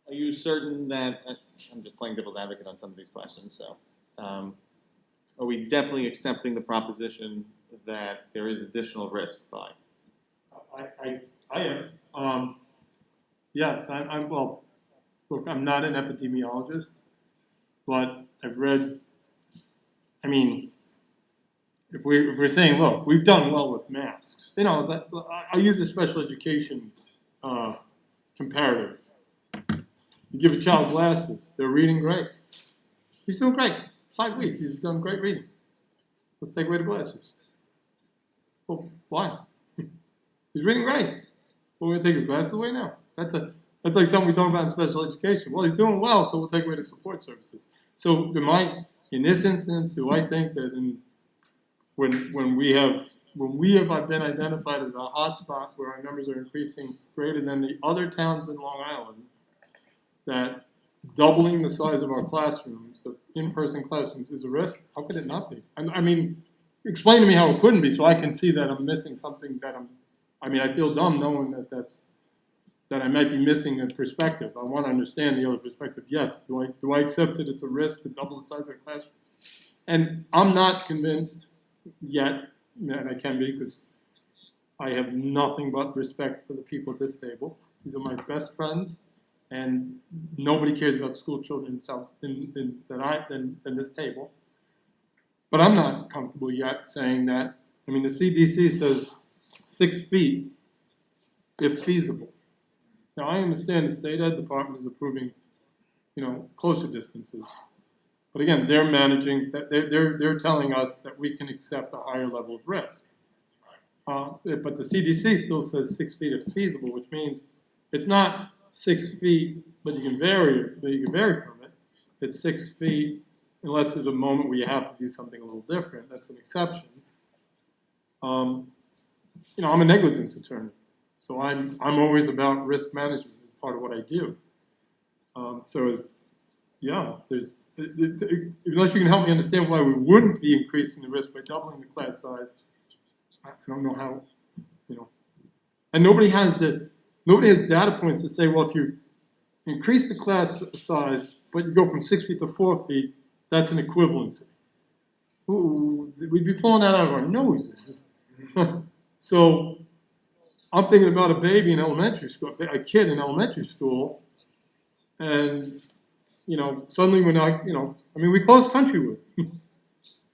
B: Are you certain that, I'm just playing devil's advocate on some of these questions, so, are we definitely accepting the proposition that there is additional risk by?
E: I am. Yes, well, look, I'm not an epidemiologist, but I've read, if we're saying, look, we've done well with masks, I use a special education comparative. You give a child glasses, they're reading great. He's doing great. 5 weeks, he's done great reading. Let's take away the glasses. Well, why? He's reading great. Well, we're going to take his glasses away now. That's like something we talk about in special education. Well, he's doing well, so we'll take away the support services. So in this instance, do I think that when we have been identified as a hotspot where our numbers are increasing greater than the other towns in Long Island, that doubling the size of our classrooms, the in-person classrooms, is a risk? How could it not be? Explain to me how it couldn't be so I can see that I'm missing something that I feel dumb knowing that I might be missing a perspective. I want to understand the other perspective. Yes, do I accept that it's a risk to double the size of the classrooms? And I'm not convinced yet, and I can be because I have nothing but respect for the people at this table. These are my best friends, and nobody cares about school children than this table. But I'm not comfortable yet saying that. The CDC says 6 feet if feasible. Now, I understand the state ed department is approving, closer distances. But again, they're managing, they're telling us that we can accept a higher level of risk. But the CDC still says 6 feet if feasible, which means it's not 6 feet, but you can vary from it. It's 6 feet unless there's a moment where you have to do something a little different. That's an exception. I'm a negligence attorney, so I'm always about risk management as part of what I do. Unless you can help me understand why we wouldn't be increasing the risk by doubling the class size, I don't know how, And nobody has data points to say, well, if you increase the class size, but you go from 6 feet to 4 feet, that's an equivalency. Ooh, we'd be pulling that out of our noses. So I'm thinking about a baby in elementary school, a kid in elementary school, and suddenly we're not, we closed Countrywood.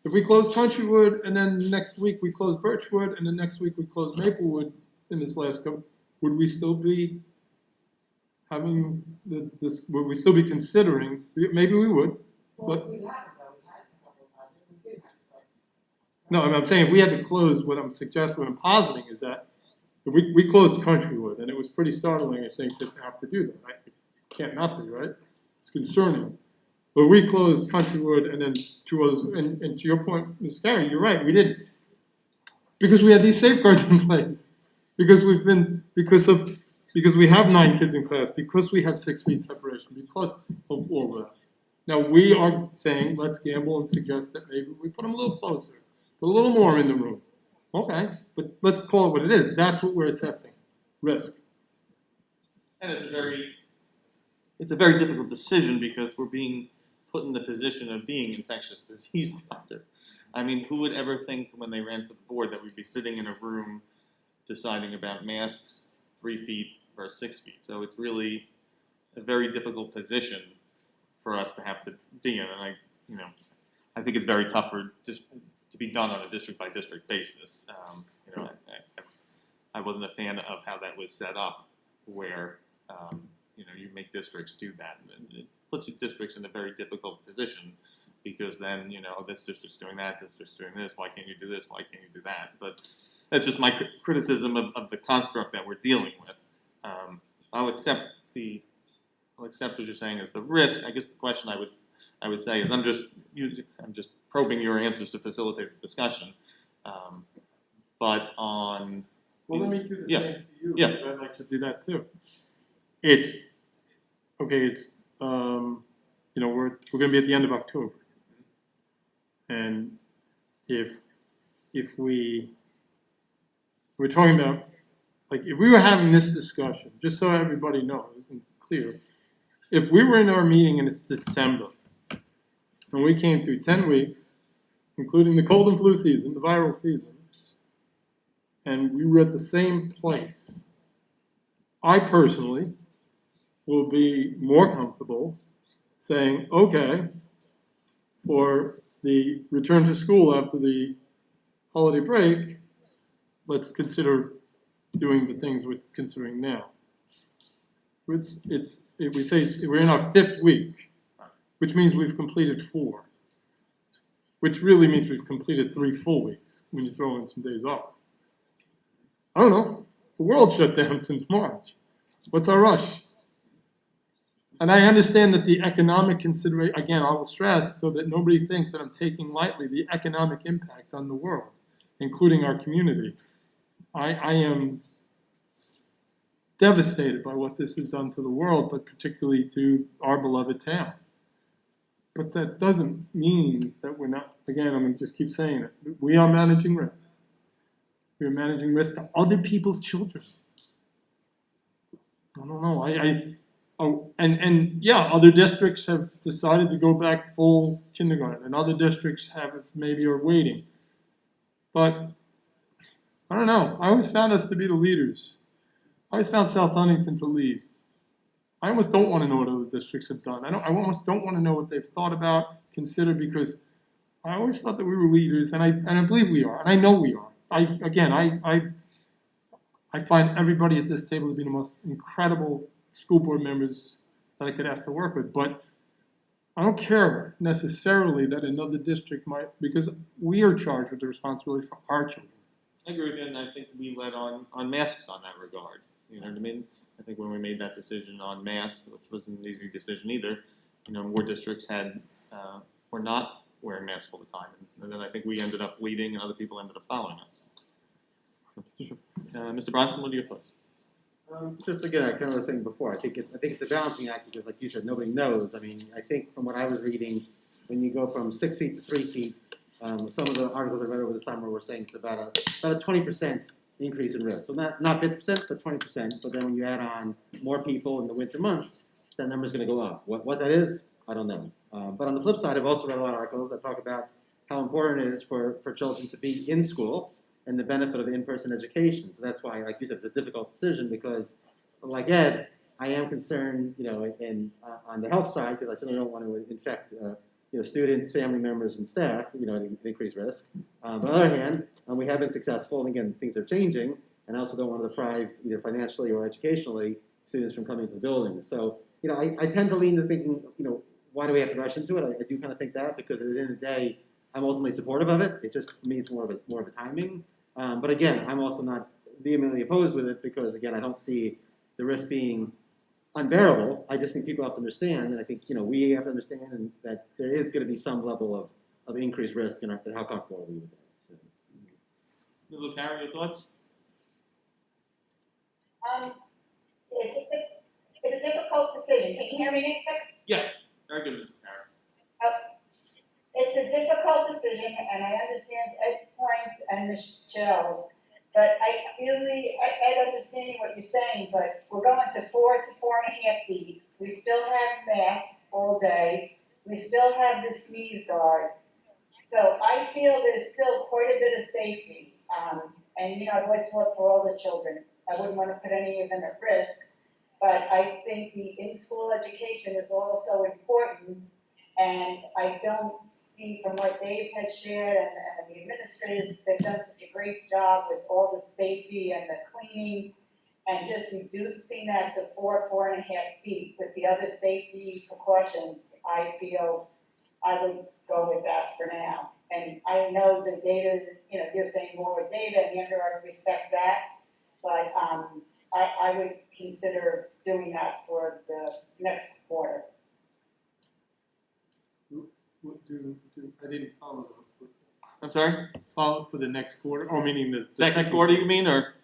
E: If we close Countrywood and then next week we close Birchwood and then next week we close Maplewood in this last couple, would we still be having this? Would we still be considering? Maybe we would, but no. I'm saying if we had to close, what I'm suggesting, what I'm positing is that if we closed Countrywood, and it was pretty startling, I think, to have to do that. can't not be, right? It's concerning. But we closed Countrywood and then two others, and to your point, Ms. Carey, you're right, we didn't. Because we had these safeguards in place. Because we have 9 kids in class, because we have 6 feet separation, because of all that. Now, we are saying, let's gamble and suggest that maybe we put them a little closer, put a little more in the room. Okay, but let's call it what it is. That's what we're assessing, risk.
B: And it's a very difficult decision because we're being put in the position of being infectious disease doctor. I mean, who would ever think when they ran for the board that we'd be sitting in a room deciding about masks 3 feet versus 6 feet? So it's really a very difficult position for us to have to be in. And I think it's very tough for just to be done on a district by district basis. I wasn't a fan of how that was set up, where you make districts do that, and it puts districts in a very difficult position, because then this district's doing that, this district's doing this. Why can't you do this? Why can't you do that? But that's just my criticism of the construct that we're dealing with. I'll accept what you're saying as the risk. I guess the question I would say is I'm just probing your answers to facilitate the discussion. But on
E: Well, let me do the
B: Yeah.
E: same for you.
B: Yeah.
E: I'd like to do that too. It's we're going to be at the end of October, and if we're talking about, like, if we were having this discussion, just so everybody knows and clear, if we were in our meeting and it's December, and we came through 10 weeks, including the cold and flu season, the viral season, and we were at the same place, I personally will be more comfortable saying, okay, for the return to school after the holiday break, let's consider doing the things we're considering now. We're in our 5th week, which means we've completed 4, which really means we've completed 3 full weeks when you throw in some days off. I don't know. The world shut down since March. What's our rush? And I understand that the economic consideration, again, I will stress so that nobody thinks that I'm taking lightly the economic impact on the world, including our community. I am devastated by what this has done to the world, but particularly to our beloved town. But that doesn't mean that we're not, again, I'm going to just keep saying it, we are managing risk. We are managing risk to other people's children. I don't know, other districts have decided to go back full kindergarten, and other districts maybe are waiting. But I don't know. I always found us to be the leaders. I always found South Huntington to lead. I almost don't want to know what other districts have done. I almost don't want to know what they've thought about, considered, because I always thought that we were leaders, and I believe we are, and I know we are. I find everybody at this table to be the most incredible school board members that I could ask to work with, but I don't care necessarily that another district might, because we are charged with the responsibility for our children.
B: I agree with you, and I think we led on masks on that regard. You know what I mean? I think when we made that decision on masks, which wasn't an easy decision either, more districts were not wearing masks all the time, and then I think we ended up leading, and other people ended up following us. Mr. Bronson, what are your thoughts?
F: Just again, I kind of was saying before, I think it's a balancing act because, like you said, nobody knows. I mean, I think from what I was reading, when you go from 6 feet to 3 feet, some of the articles I read over the summer were saying it's about a 20% increase in risk. So not 50%, but 20%. But then when you add on more people in the winter months, that number is going to go up. What that is, I don't know. But on the flip side, I've also read a lot of articles that talk about how important it is for children to be in school and the benefit of in-person education. So that's why, like you said, it's a difficult decision because, like Ed, I am concerned, on the health side, because I certainly don't want to infect, students, family members, and staff, at increased risk. But on the other hand, we have been successful, and again, things are changing, and I also don't want to deprive, either financially or educationally, students from coming to the building. So, I tend to lean to thinking, why do we have to rush into it? I do kind of think that because at the end of the day, I'm ultimately supportive of it. It just means more of a timing. But again, I'm also not vehemently opposed with it because, again, I don't see the risk being unbearable. I just think people have to understand, and I think, we have to understand and that there is gonna be some level of increased risk and how comfortable are we with that, so.
B: Ms. LaCarrie, your thoughts?
I: It's a difficult decision. Can you hear me, Nick?
B: Yes. Very good, Mrs. Carey.
I: It's a difficult decision, and I understand Ed's point and Michelle's, but Ed, understanding what you're saying, but we're going to 4 to 4.5 feet. We still have masks all day. We still have the sneeze guards. So I feel there's still quite a bit of safety. And I've always fought for all the children. I wouldn't want to put any of them at risk, but I think the in-school education is also important. And I don't see from what Dave has shared and the administrators, they've done such a great job with all the safety and the cleaning and just reducing that to 4.5 feet with the other safety precautions. I feel I would go with that for now. And I know the data, you're saying more with data and I respect that, but I would consider doing that for the next quarter.
E: I didn't follow the.
B: I'm sorry?
E: Follow for the next quarter, oh, meaning the.
B: Second quarter, you mean, or?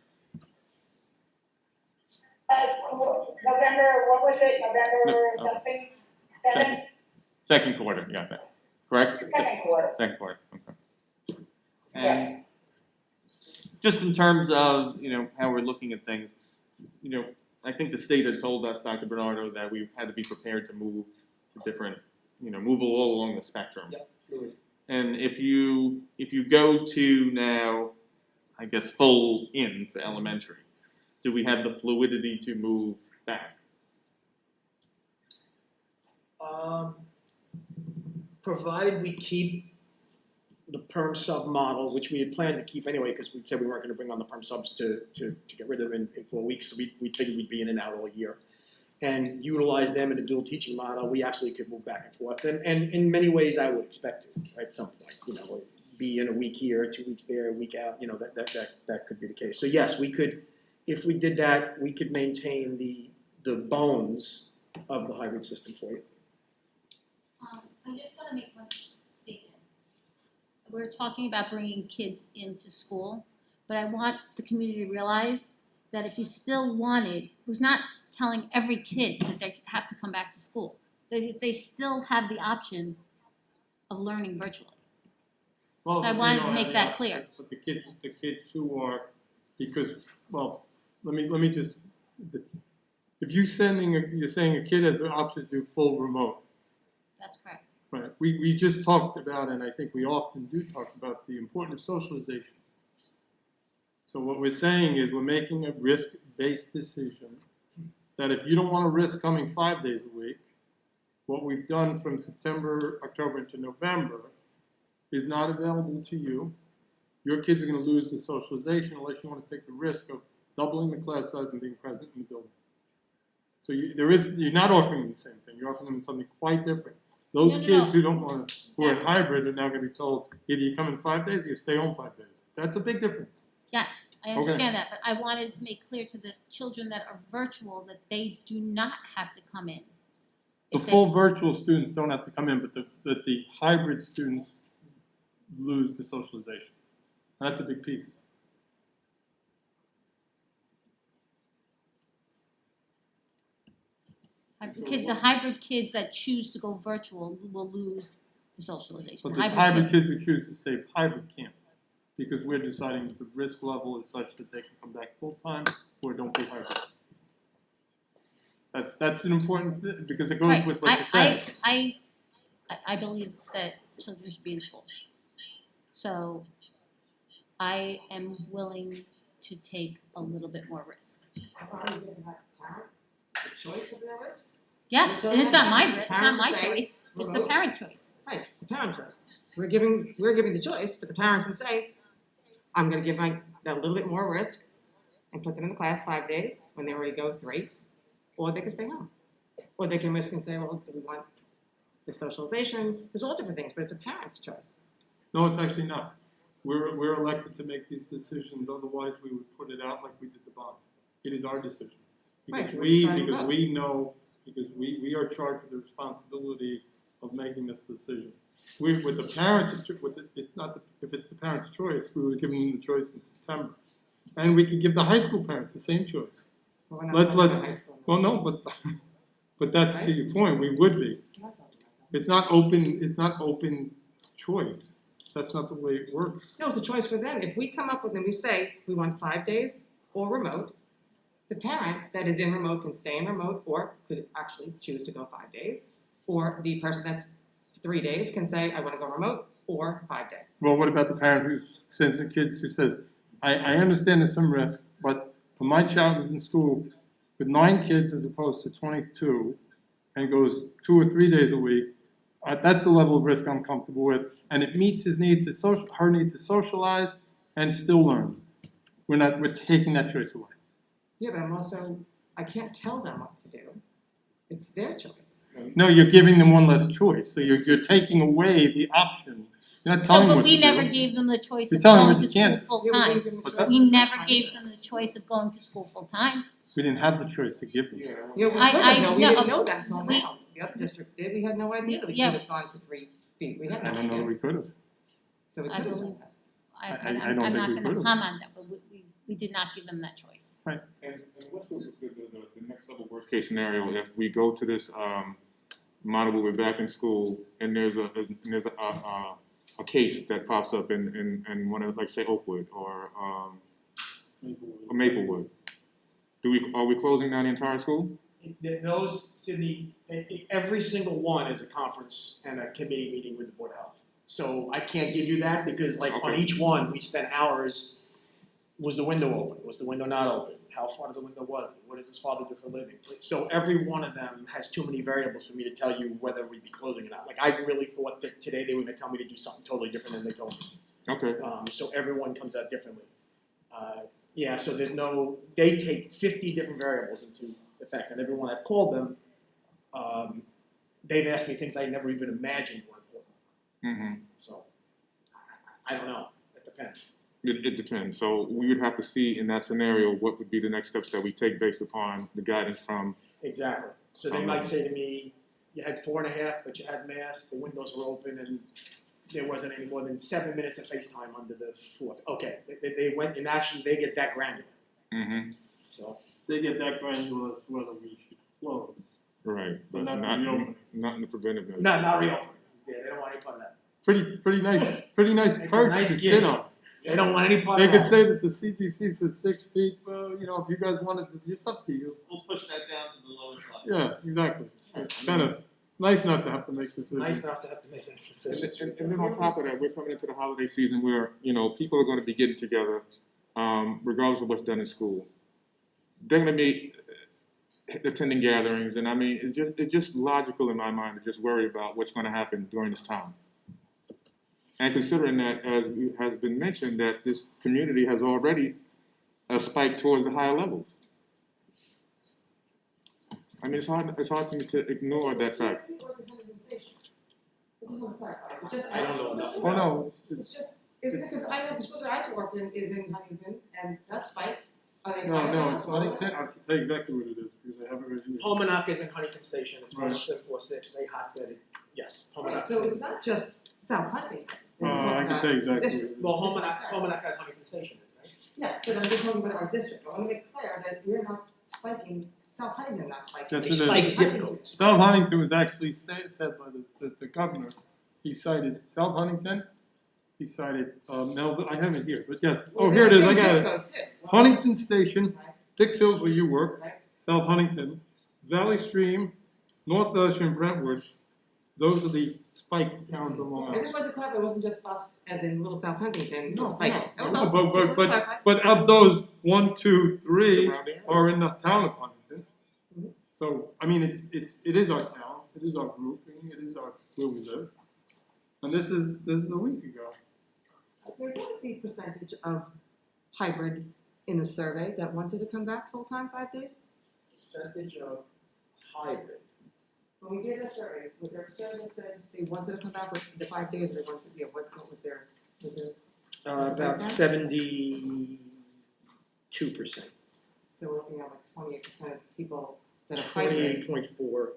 I: November, what was it, November
B: No,
I: something?
B: Second quarter, you got that, correct?
I: Second quarter,
B: Second quarter, okay.
I: yes.
B: And just in terms of, how we're looking at things, I think the state had told us, Dr. Bernardo, that we had to be prepared to move to different, move all along the spectrum.
A: Yep, fluid.
B: And if you go to now, I guess, full in for elementary, do we have the fluidity to move back?
A: Provided we keep the perm sub model, which we had planned to keep anyway, because we said we weren't gonna bring on the perm subs to get rid of them in 4 weeks, so we figured we'd be in and out all year. And utilize them in a dual teaching model, we absolutely could move back and forth. And in many ways, I would expect to at some point, be in a week here, 2 weeks there, a week out, that could be the case. So yes, we could, if we did that, we could maintain the bones of the hybrid system for you.
H: I just want to make one statement. We're talking about bringing kids into school, but I want the community to realize that if you still wanted, who's not telling every kid that they have to come back to school, they still have the option of learning virtually.
E: Well,
H: So I wanted to make that clear.
E: But the kids who are, let me just, if you're saying a kid has the option to do full remote.
H: That's correct.
E: Right, we just talked about, and I think we often do talk about the importance of socialization. So what we're saying is we're making a risk-based decision that if you don't want to risk coming 5 days a week, what we've done from September, October into November is not available to you. Your kids are going to lose the socialization unless you want to take the risk of doubling the class size and being present in the building. So you're not offering them the same thing. You're offering them something quite different. Those kids who don't want to, who are hybrid, are now going to be told either you come in 5 days or you stay home 5 days. That's a big difference.
H: Yes, I understand that, but I wanted to make clear to the children that are virtual that they do not have to come in.
E: The full virtual students don't have to come in, but the hybrid students lose the socialization. That's a big piece.
H: The hybrid kids that choose to go virtual will lose the socialization.
E: But the hybrid kids who choose to stay hybrid can't, because we're deciding that the risk level is such that they can come back full-time or don't be hybrid. That's an important, because it goes with what you're saying.
H: I believe that children should be in school. So I am willing to take a little bit more risk.
J: Choice of their risk?
H: Yes, and it's not my risk, it's not
J: Parents
H: my
J: say,
H: choice, it's the
J: remote.
H: parent choice.
J: Right, it's a parent choice. We're giving the choice, but the parent can say, I'm gonna give that little bit more risk and put them in the class 5 days when they already go 3, or they can stay home. Or they can risk and say, well, do we want the socialization? There's all different things, but it's a parent's choice.
E: No, it's actually not. We're elected to make these decisions, otherwise we would put it out like we did the bond. It is our decision.
J: Right,
E: Because
J: so we're deciding
E: because
J: both.
E: we know, because we are charged with the responsibility of making this decision. With the parents, it's not, if it's the parents' choice, we would give them the choice in September. And we could give the high school parents the same choice.
J: But we're not
E: Let's-
J: talking
E: let's-
J: about high school.
E: Well, no, but that's to your point, we would be.
J: We're not talking about that.
E: It's not open choice. That's not the way it works.
J: No, it's a choice for them. If we come up with and we say, we want 5 days or remote, the parent that is in remote can stay in remote or could actually choose to go 5 days. Or the person that's 3 days can say, I want to go remote or 5 days.
E: Well, what about the parent who sends the kids, who says, I understand there's some risk, but when my child is in school with 9 kids as opposed to 22 and goes 2 or 3 days a week, that's the level of risk I'm comfortable with, and it meets his need to her need to socialize and still learn. We're taking that choice away.
J: Yeah, but I can't tell them what to do. It's their choice.
E: No, you're giving them one less choice, so you're taking away the option. You're not telling them
H: So, but
E: what
H: we
E: to
H: never
E: do.
H: gave them the choice
E: You're
H: of
E: telling them
H: going
E: what
H: to
E: you
H: school
E: can't.
H: full
J: Yeah, we
H: time.
J: didn't give them a
E: What's
J: choice
H: We
J: the first
H: never
J: time
H: gave
J: either.
H: them the choice of going to school full time.
E: We didn't have the choice to give them.
J: Yeah, we could
H: I
J: have, no, we
H: know,
J: didn't know that until
H: we-
J: now. The other districts did, we had no idea that we
H: Yeah.
J: could have gone to 3 feet. We had no
E: I don't know that
J: idea.
E: we could have.
J: So we
H: I
J: could have
H: believe-
J: done that.
E: I don't
H: I'm
E: think
H: not
E: we
H: gonna
E: could've.
H: comment on that, but we did not give them that choice.
G: And what's the next level worst case scenario if we go to this model where we're back in school and there's a case that pops up in one of, like, say, Oakwood or Maplewood? Are we closing down the entire school?
A: Those, Sydney, every single one is a conference and a committee meeting with the Board of Health. So I can't give you that because like on
G: Okay.
A: each one, we spent hours. Was the window open? Was the window not open? How far to the window was it? What does his father do for a living? So every one of them has too many variables for me to tell you whether we'd be closing or not. Like I really thought that today they were gonna tell me to do something totally different than they told me.
G: Okay.
A: So everyone comes out differently. Yeah, so they take 50 different variables into effect, and everyone I've called them, they've asked me things I never even imagined were important.
G: Mm-hmm.
A: So, I don't know, it depends.
G: It depends. So we would have to see in that scenario what would be the next steps that we take based upon the guidance from.
A: Exactly. So they might say to me, you had 4.5, but you had masks, the windows were open, and there wasn't any more than 7 minutes of FaceTime under the 4th. Okay, they went, and actually they get that granular.
G: Mm-hmm.
A: So,
E: They get that granular as whether we should close.
G: Right, but
E: But not
G: not
E: the reopening.
G: not in the preventive measure.
A: not reopening. Yeah, they don't want any part of that.
E: Pretty nice
A: It's a
E: perch
A: nice
E: to
A: gig.
E: sit on.
A: They don't want any part
E: They
A: of
E: could
A: that.
E: say that the CDC says 6 feet, well, you know, if you guys wanted to, it's up to you.
B: We'll push that down to the lowest level.
E: Yeah, exactly. It's nice not to have to make decisions.
A: Nice enough to have to make that decision.
G: And then on top of that, we're coming into the holiday season where, you know, people are going to be getting together, regardless of what's done in school. They're going to be attending gatherings, and I mean, it's just logical in my mind to just worry about what's going to happen during this time. And considering that, as has been mentioned, that this community has already spiked towards the higher levels. I mean, it's hard for me to ignore that fact.
A: I don't know enough.
E: Oh, no,
J: It's just, is it because I know the school that I work in is in Huntington, and that's spiked? Are they
E: no,
J: higher
E: it's
J: now?
E: Huntington, I can tell you exactly what it is, because I have it right here.
A: Pomanac is in Huntington Station, it's
E: Right.
A: 1746, they hotbedded, yes,
J: Right,
A: Pomanac.
J: so it's not just South Huntington. We're talking
E: I can
J: about
E: tell you exactly.
J: district.
A: Well, Pomanac has Huntington Station, right?
J: Yes, but I'm just talking about our district. I want to make clear that we're not spiking, South Huntington not spiking.
E: Yes,
A: They
E: it is.
A: spike zip codes.
E: South Huntington was actually said by the governor. He cited South Huntington, he cited, Melville, I have it here, but yes. Oh, here it is, I got it. Huntington Station,
J: Right,
E: Dix Hills where you work,
J: right.
E: South Huntington, Valley Stream, North Usher, and Brentwood. Those are the spike towns along
J: I
E: our.
J: just wanted to clarify, it wasn't just us, as in Little South Huntington,
E: No,
J: spiking.
E: no,
J: That was
E: no,
J: all.
E: but-
J: Just wanted to
E: but-
J: clarify.
E: But of those 1, 2, 3
G: Surrounding area.
E: are in the town of Huntington.
J: Mhm.
E: So, I mean, it is our town, it is our grouping, it is where we live. And this is a week ago.
J: What was the percentage of hybrid in the survey that wanted to come back full-time 5 days?
A: Percentage of hybrid.
J: When we did that survey, was there a percentage that said they wanted to come back with the 5 days, or they wanted, what was their?
A: About 72%.
J: So we're looking at like 28% of people that are hybrid.
A: 28.4.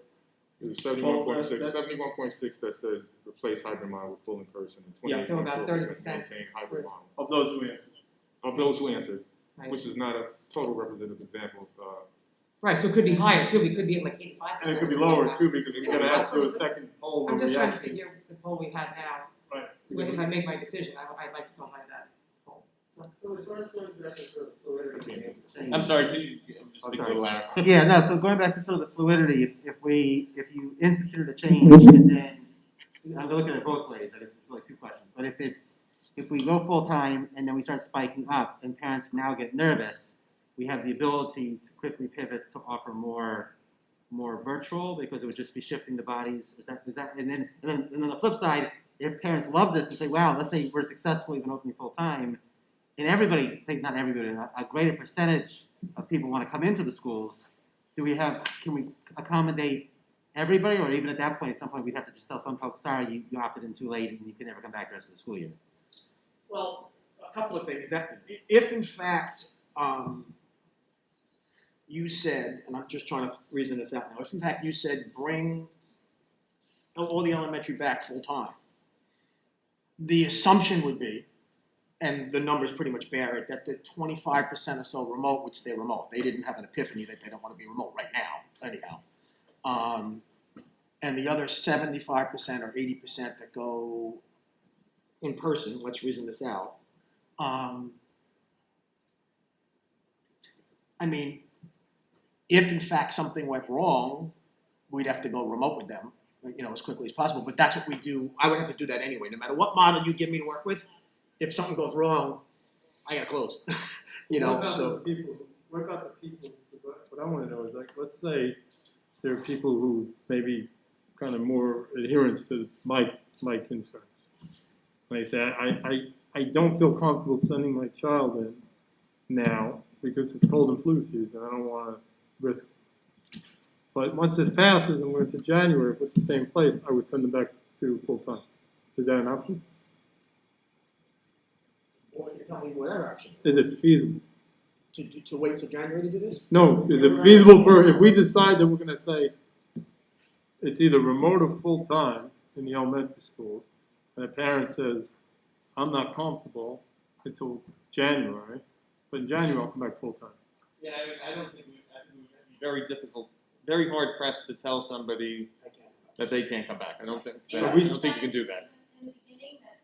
G: It was 71.6 that said replace hybrid model with full in person, and
A: Yeah.
J: So about
G: 28.4%
J: 30%.
G: maintain hybrid model.
E: Of those who answered.
G: Of those who answered,
J: Right.
G: which is not a total representative example of,
J: Right, so it could be higher too, we could be at like 85%.
E: And it could be lower too, because we're gonna have to do a second poll
J: I'm
E: where
J: just
E: we
J: trying to
E: actually.
J: figure the poll we had now,
E: Right.
J: if I make my decision, I'd like to go by that poll. So,
F: So as far as going back to sort of fluidity.
B: I'm sorry, could you just speak a little louder?
F: Yeah, no, so going back to sort of the fluidity, if you instituted a change and then, I'm looking at it both ways, I guess it's really two questions, but if we go full-time and then we start spiking up and parents now get nervous, we have the ability to quickly pivot to offer more virtual, because it would just be shifting the bodies, is that, and then on the flip side, if parents love this and say, wow, let's say we're successful even opening full-time, and everybody, say not everybody, a greater percentage of people want to come into the schools, can we accommodate everybody, or even at that point, at some point, we'd have to just tell some folks, sorry, you opted in too late and you can never come back the rest of the school year?
A: Well, a couple of things. That if in fact you said, and I'm just trying to reason this out now, if in fact you said bring all the elementary back full time, the assumption would be, and the numbers pretty much bear it, that the 25% or so remote would stay remote. They didn't have an epiphany that they don't want to be remote right now, anyhow. And the other 75% or 80% that go in person, let's reason this out. I mean, if in fact something went wrong, we'd have to go remote with them, as quickly as possible. But that's what we do. I would have to do that anyway, no matter what model you give me to work with. If something goes wrong, I gotta close.
E: What about the people? What I want to know is, like, let's say there are people who maybe kind of more adherence to my concerns. And they say, I don't feel comfortable sending my child in now because it's cold and flu season. I don't want to risk it. But once this passes and we're into January, if it's the same place, I would send them back to full time. Is that an option?
A: Or you tell me whatever option.
E: Is it feasible?
A: To wait till January to do this?
E: No, is it feasible if we decide that we're going to say it's either remote or full time in the elementary schools, and a parent says, I'm not comfortable until January, but in January I'll come back full time.
B: Yeah, I don't think I think it would be very difficult, very hard pressed to tell somebody that they can't come back. I don't think you can do that.
H: In the beginning, that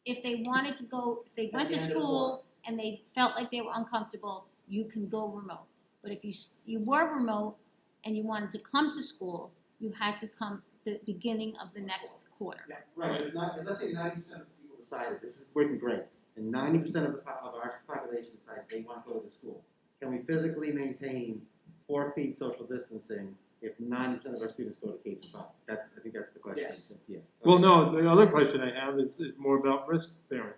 H: if they wanted to go, if they went to school and they felt like they were uncomfortable, you can go remote. But if you were remote and you wanted to come to school, you had to come the beginning of the next quarter.
F: Yeah, right, but let's say 90% of people decided this is working great, and 90% of our population decided they want to go to school. Can we physically maintain 4 feet social distancing if 90% of our students go to K-5? I think that's the question.
A: Yes.
F: Yeah.
E: Well, no, the other question I have is more about risk bearing.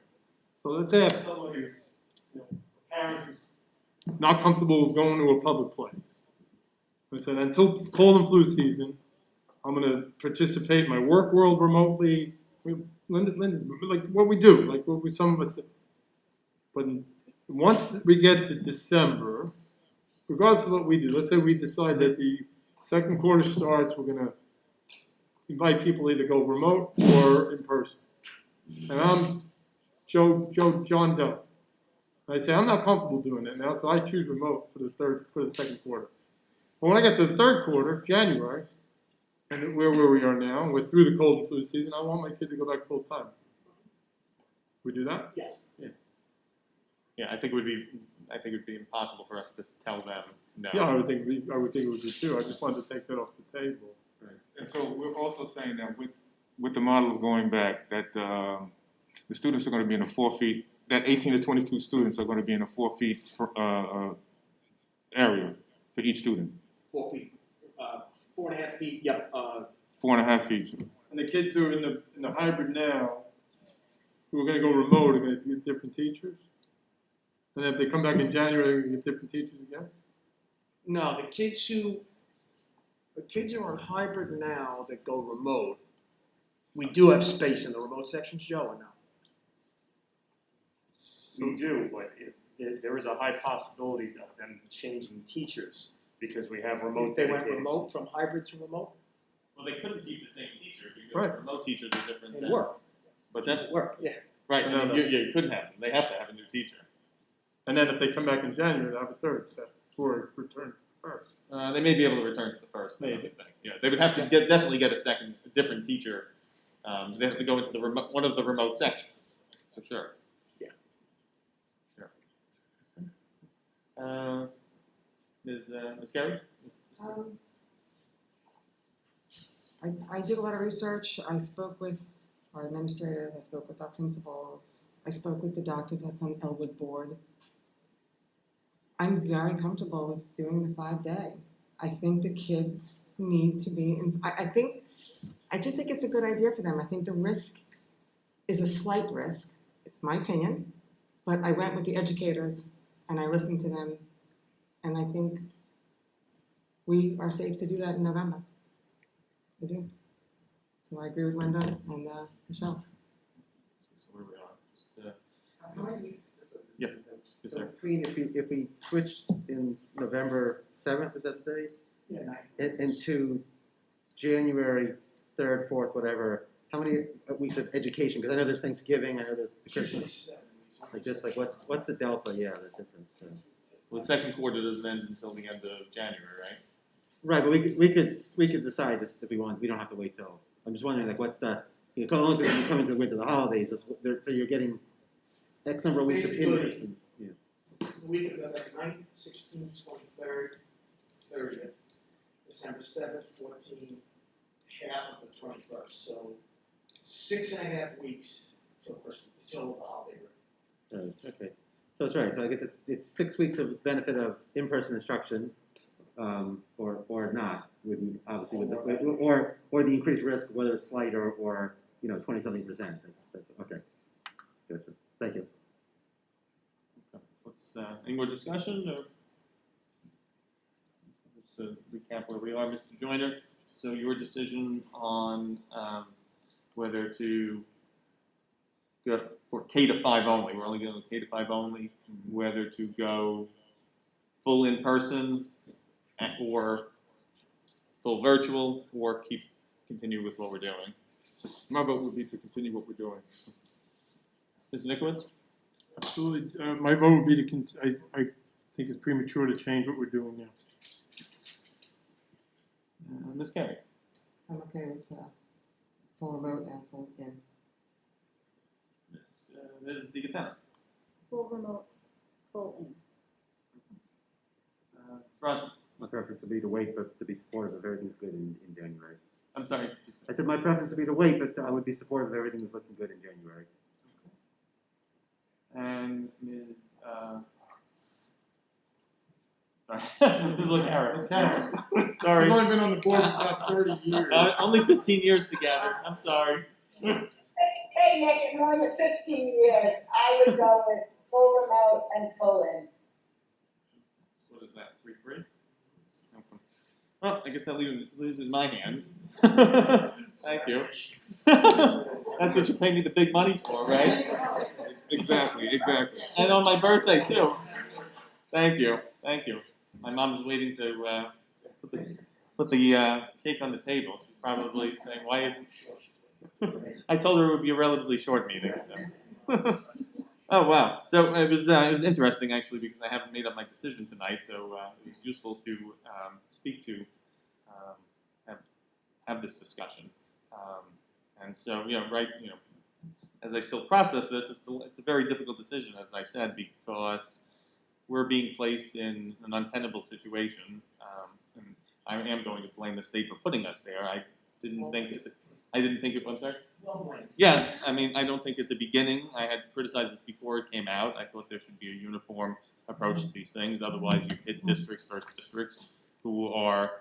E: So let's say I have somebody, parent who's not comfortable with going to a public place. I said, until cold and flu season, I'm going to participate in my work world remotely, like what we do, like what some of us do. But once we get to December, regardless of what we do, let's say we decide that the second quarter starts, we're going to invite people either go remote or in person. And I'm John Doe. I say, I'm not comfortable doing that now, so I choose remote for the second quarter. But when I get to the third quarter, January, and where we are now, we're through the cold and flu season, I want my kid to go back full time. We do that?
A: Yes.
B: Yeah, I think it would be impossible for us to tell them no.
E: Yeah, I would think it would be too. I just wanted to take that off the table.
G: Right. And so we're also saying that with the model of going back, that the students are going to be in the 4 feet, that 18 to 22 students are going to be in a 4 feet area for each student.
A: 4 feet, 4.5 feet. Yep.
G: 4.5 feet.
E: And the kids who are in the hybrid now, who are going to go remote, are going to get different teachers. And if they come back in January, they're going to get different teachers again.
A: No, the kids who are on hybrid now that go remote, we do have space in the remote sections, Joe, or no?
D: We do, but
K: there is a high possibility of them changing teachers because we have remote.
A: They went
K: dedicated-
A: remote, from hybrid to remote,
B: Well, they couldn't keep the same teacher because
E: Right.
B: remote teachers are different
A: it
B: than.
A: worked,
B: But that's,
A: it worked, yeah.
B: right,
E: No, no.
B: you couldn't have them. They have to have a new teacher.
E: And then if they come back in January, they'll have a third set, or return first.
B: They may be able to return to the first, I
E: Maybe.
B: would think. Yeah, they would have to definitely get a different teacher. They have to go into the remote, one of the remote sections, for sure.
A: Yeah.
B: Sure. Ms. Carey?
J: I did a lot of research. I spoke with our administrators, I spoke with our principals, I spoke with the doctor that's on Elwood board. I'm very comfortable with doing the 5-day. I think the kids need to be, I just think it's a good idea for them. I think the risk is a slight risk, it's my opinion, but I went with the educators and I listened to them, and I think we are safe to do that in November. I do. So I agree with Linda and Michelle.
B: So where we are. Yes,
F: So
B: sir.
F: if we switched in November 7th, is that the date?
A: Yeah,
F: Into January 3rd, 4th, whatever, how many weeks of education? Because I know there's Thanksgiving, I know there's Christmas. Like what's the delta? Yeah, the difference.
B: Well, the second quarter doesn't end until the end of January, right?
F: Right, but we could decide if we want. We don't have to wait till. I'm just wondering, like, what's the only thing you come into the winter, the holidays, so you're getting X number of weeks of in-person. Yeah.
A: The week of November 9th, 16th, 23rd, 30th, December 7th, 14th, half of the 21st, so 6.5 weeks till Christmas, till the holiday break.
F: Okay, so that's right. So I guess it's 6 weeks of benefit of in-person instruction, or not, with obviously with the, or the increased risk, whether it's slight or 20-something%. That's okay. Gotcha. Thank you.
B: Okay. What's any more discussion or? Just to recap where we are, Mr. Joyner. So your decision on whether to go for K-5 only, we're only going K-5 only, whether to go full in-person or full virtual, or continue with what we're doing.
G: My vote would be to continue what we're doing.
B: Mr. Nickowitz?
E: Absolutely. My vote would be I think it's premature to change what we're doing now.
B: Ms. Carey?
J: I'm okay with full remote and full in.
B: Ms. DiGatano?
H: Full remote, full in.
B: Bronson?
F: My preference would be to wait, but to be supportive of everything's good in January.
B: I'm sorry.
F: I said my preference would be to wait, but I would be supportive of everything that's looking good in January.
B: And Ms. Sorry, Ms. LaCara. Sorry.
E: We've only been on the board for about 30 years.
B: Only 15 years together. I'm sorry.
I: Hey, Nick, in more than 15 years, I would go with full remote and full in.
B: What is that? 3-3? Okay. Well, I guess that leaves in my hands. Thank you. That's what you pay me the big money for, right?
G: Exactly.
B: And on my birthday too. Thank you. My mom's waiting to put the cake on the table. She's probably saying, "Why isn't?" I told her it would be a relatively short meeting. So. Oh wow! So it was interesting actually because I haven't made up my decision tonight. So it was useful to speak to, have this discussion. And so as I still process this, it's a very difficult decision, as I said, because we're being placed in an untenable situation, and I am going to blame the state for putting us there. I didn't think it. I'm sorry. Yes, I mean I don't think at the beginning I had criticized this before it came out. I thought there should be a uniform approach to these things. Otherwise, you hit districts versus districts who are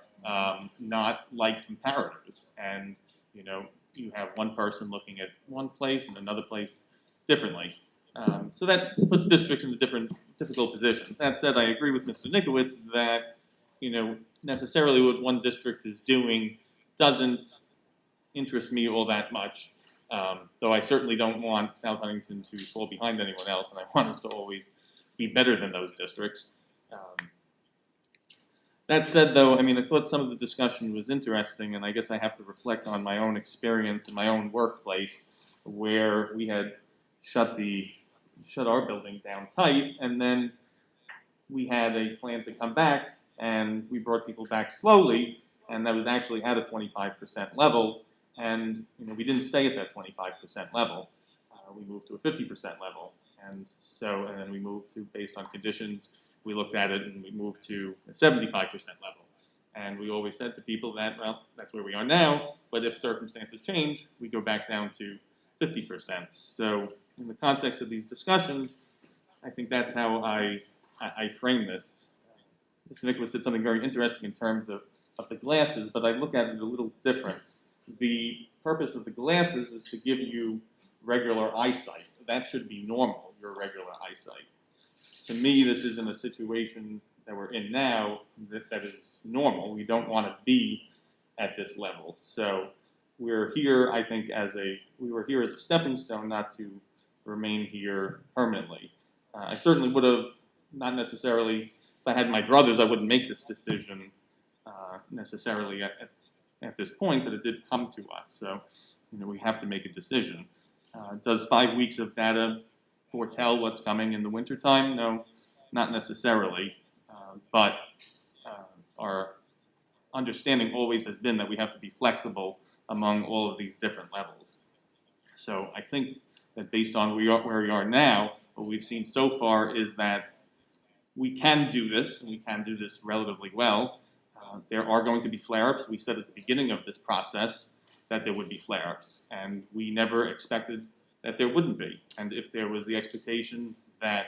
B: not like comparators, and you have one person looking at one place and another place differently. So that puts districts in a difficult position. That said, I agree with Mr. Nickowitz that, necessarily what one district is doing doesn't interest me all that much. Though I certainly don't want South Huntington to fall behind anyone else, and I want us to always be better than those districts. That said, though, I mean, I thought some of the discussion was interesting, and I guess I have to reflect on my own experience in my own workplace, where we had shut our building down tight, and then we had a plan to come back, and we brought people back slowly, and that was actually at a 25% level, and we didn't stay at that 25% level. We moved to a 50% level, and then we moved to, based on conditions, we looked at it and we moved to a 75% level. And we always said to people that, well, that's where we are now, but if circumstances change, we go back down to 50%. So in the context of these discussions, I think that's how I frame this. Mr. Nicholas did something very interesting in terms of the glasses, but I look at it a little different. The purpose of the glasses is to give you regular eyesight. That should be normal, your regular eyesight. To me, this isn't a situation that we're in now that is normal. We don't want to be at this level. So we're here, I think, we were here as a stepping stone, not to remain here permanently. I certainly would have, not necessarily, if I had my druthers, I wouldn't make this decision necessarily at this point, but it did come to us. So, we have to make a decision. Does 5 weeks of data foretell what's coming in the wintertime? No, not necessarily. But our understanding always has been that we have to be flexible among all of these different levels. So I think that based on where we are now, what we've seen so far is that we can do this, and we can do this relatively well. There are going to be flare-ups. We said at the beginning of this process that there would be flare-ups, and we never expected that there wouldn't be. And if there was the expectation that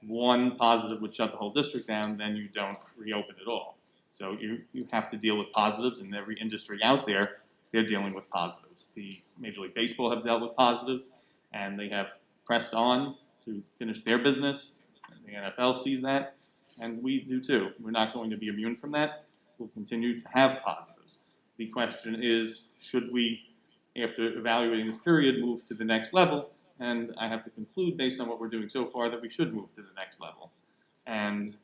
B: one positive would shut the whole district down, then you don't reopen at all. So you have to deal with positives, and every industry out there, they're dealing with positives. The Major League Baseball have dealt with positives, and they have pressed on to finish their business. And the NFL sees that, and we do too. We're not going to be immune from that. We'll continue to have positives. The question is, should we, after evaluating this period, move to the next level? And I have to conclude, based on what we're doing so far, that we should move to the next level. And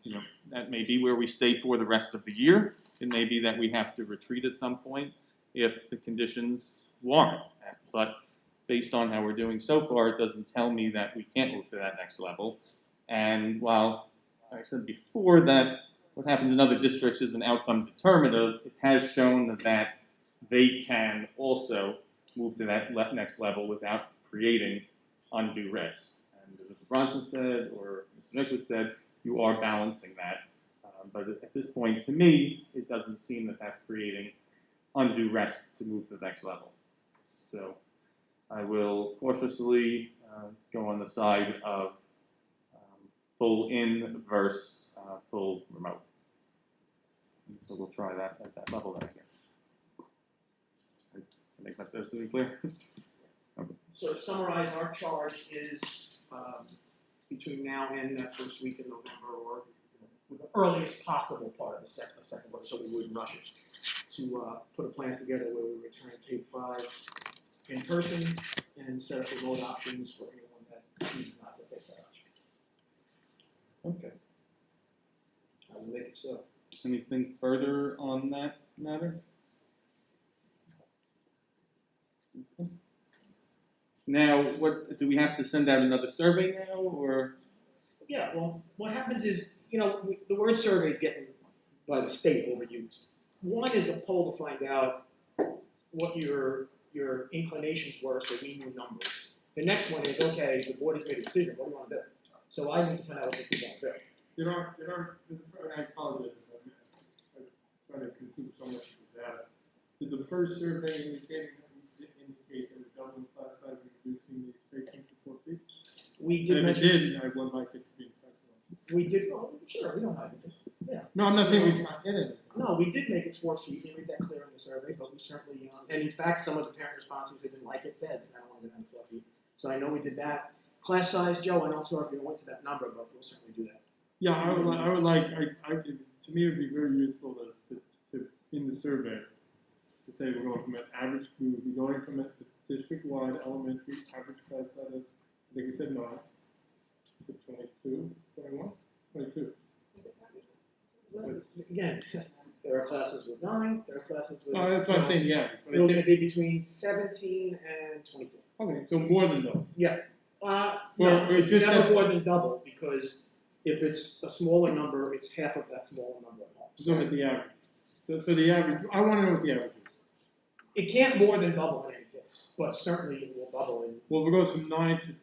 B: that may be where we stay for the rest of the year. It may be that we have to retreat at some point if the conditions warrant that. But based on how we're doing so far, it doesn't tell me that we can't move to that next level. And while I said before that what happens in other districts is an outcome determinative, it has shown that they can also move to that next level without creating undue risk. And as Mr. Bronson said, or Mr. Nicholas said, you are balancing that. But at this point, to me, it doesn't seem that that's creating undue risk to move to the next level. So I will cautiously go on the side of full in versus full remote. And so we'll try that at that level then, I guess. I make that absolutely clear. Okay.
A: So to summarize, our charge is between now and that first week in November, or with the earliest possible part of the second quarter, so we wouldn't rush it, to put a plan together where we return K-5 in person and set up remote options for anyone that chooses not to take that option. Okay. I will make it so.
B: Anything further on that matter? Okay. Now, what do we have to send out another survey now, or?
A: Yeah, well, what happens is, the word survey is getting, by the state, overused. One is a poll to find out what your inclinations were, so we knew numbers. The next one is, okay, the board has made a decision, what do you want to do? So I need to find out what the people want to do.
E: I apologize if I'm trying to consume so much of the data. Did the first survey indicate that it doubling class size and reducing the spacing to 4 feet?
A: We did
E: and if
A: mention.
E: it did, I would like it to be acceptable.
A: We did, oh, sure, we don't have anything. Yeah.
E: No, I'm not saying we did not get it.
A: No, we did make it 4 feet, we made that clear in the survey, but we certainly, and in fact, some of the parent responses that didn't like it said, I don't want to go down to 4 feet. So I know we did that. Class size, Joe, I don't know if you went to that number, but we'll certainly do that.
E: Yeah, I would like, to me, it would be very useful to in the survey, to say we're going from an average, we would be going from a district-wide elementary average class size, I think we said 9, 22, 21, 22.
A: Again, there are classes with 9, there are classes with.
E: Oh, that's what I'm saying, yeah. But
A: They're
E: I
A: gonna
E: think,
A: be between 17 and 24.
E: okay, so more than double.
A: No,
E: Or
A: it's
E: just
A: never
E: that-
A: more than double, because if it's a smaller number, it's half of that smaller number.
E: Look at the average. So the average, I want to know what the average is.
A: It can't more than double in any case, but certainly it will double in.
E: Well, if it goes from 9 to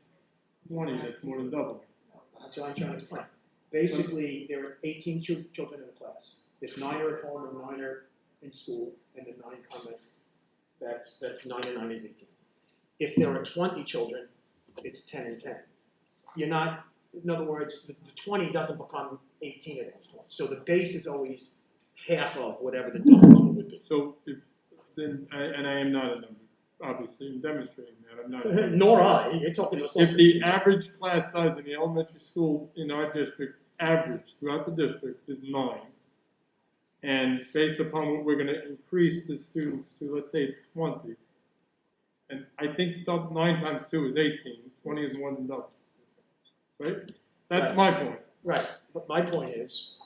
E: 20, that's more than double.
A: That's what I'm trying to explain. Basically, there are 18 children in a class. If 9 are at home and 9 are in school, and then 9 come, that's 9 and 9 is 18. If there are 20 children, it's 10 and 10. You're not, in other words, the 20 doesn't become 18 at that point. So the base is always half of whatever the double number would be.
E: So if, then, and I am not a number, obviously, I'm demonstrating that, I'm not. a number.
A: Nor I, you're talking to a
E: If the average class size in the elementary school in our district, average throughout the district is 9, and based upon what we're gonna increase the students to, let's say it's 20, and I think 9 times 2 is 18, 20 is more than double, right? That's
A: Right.
E: my point.
A: Right, but my point is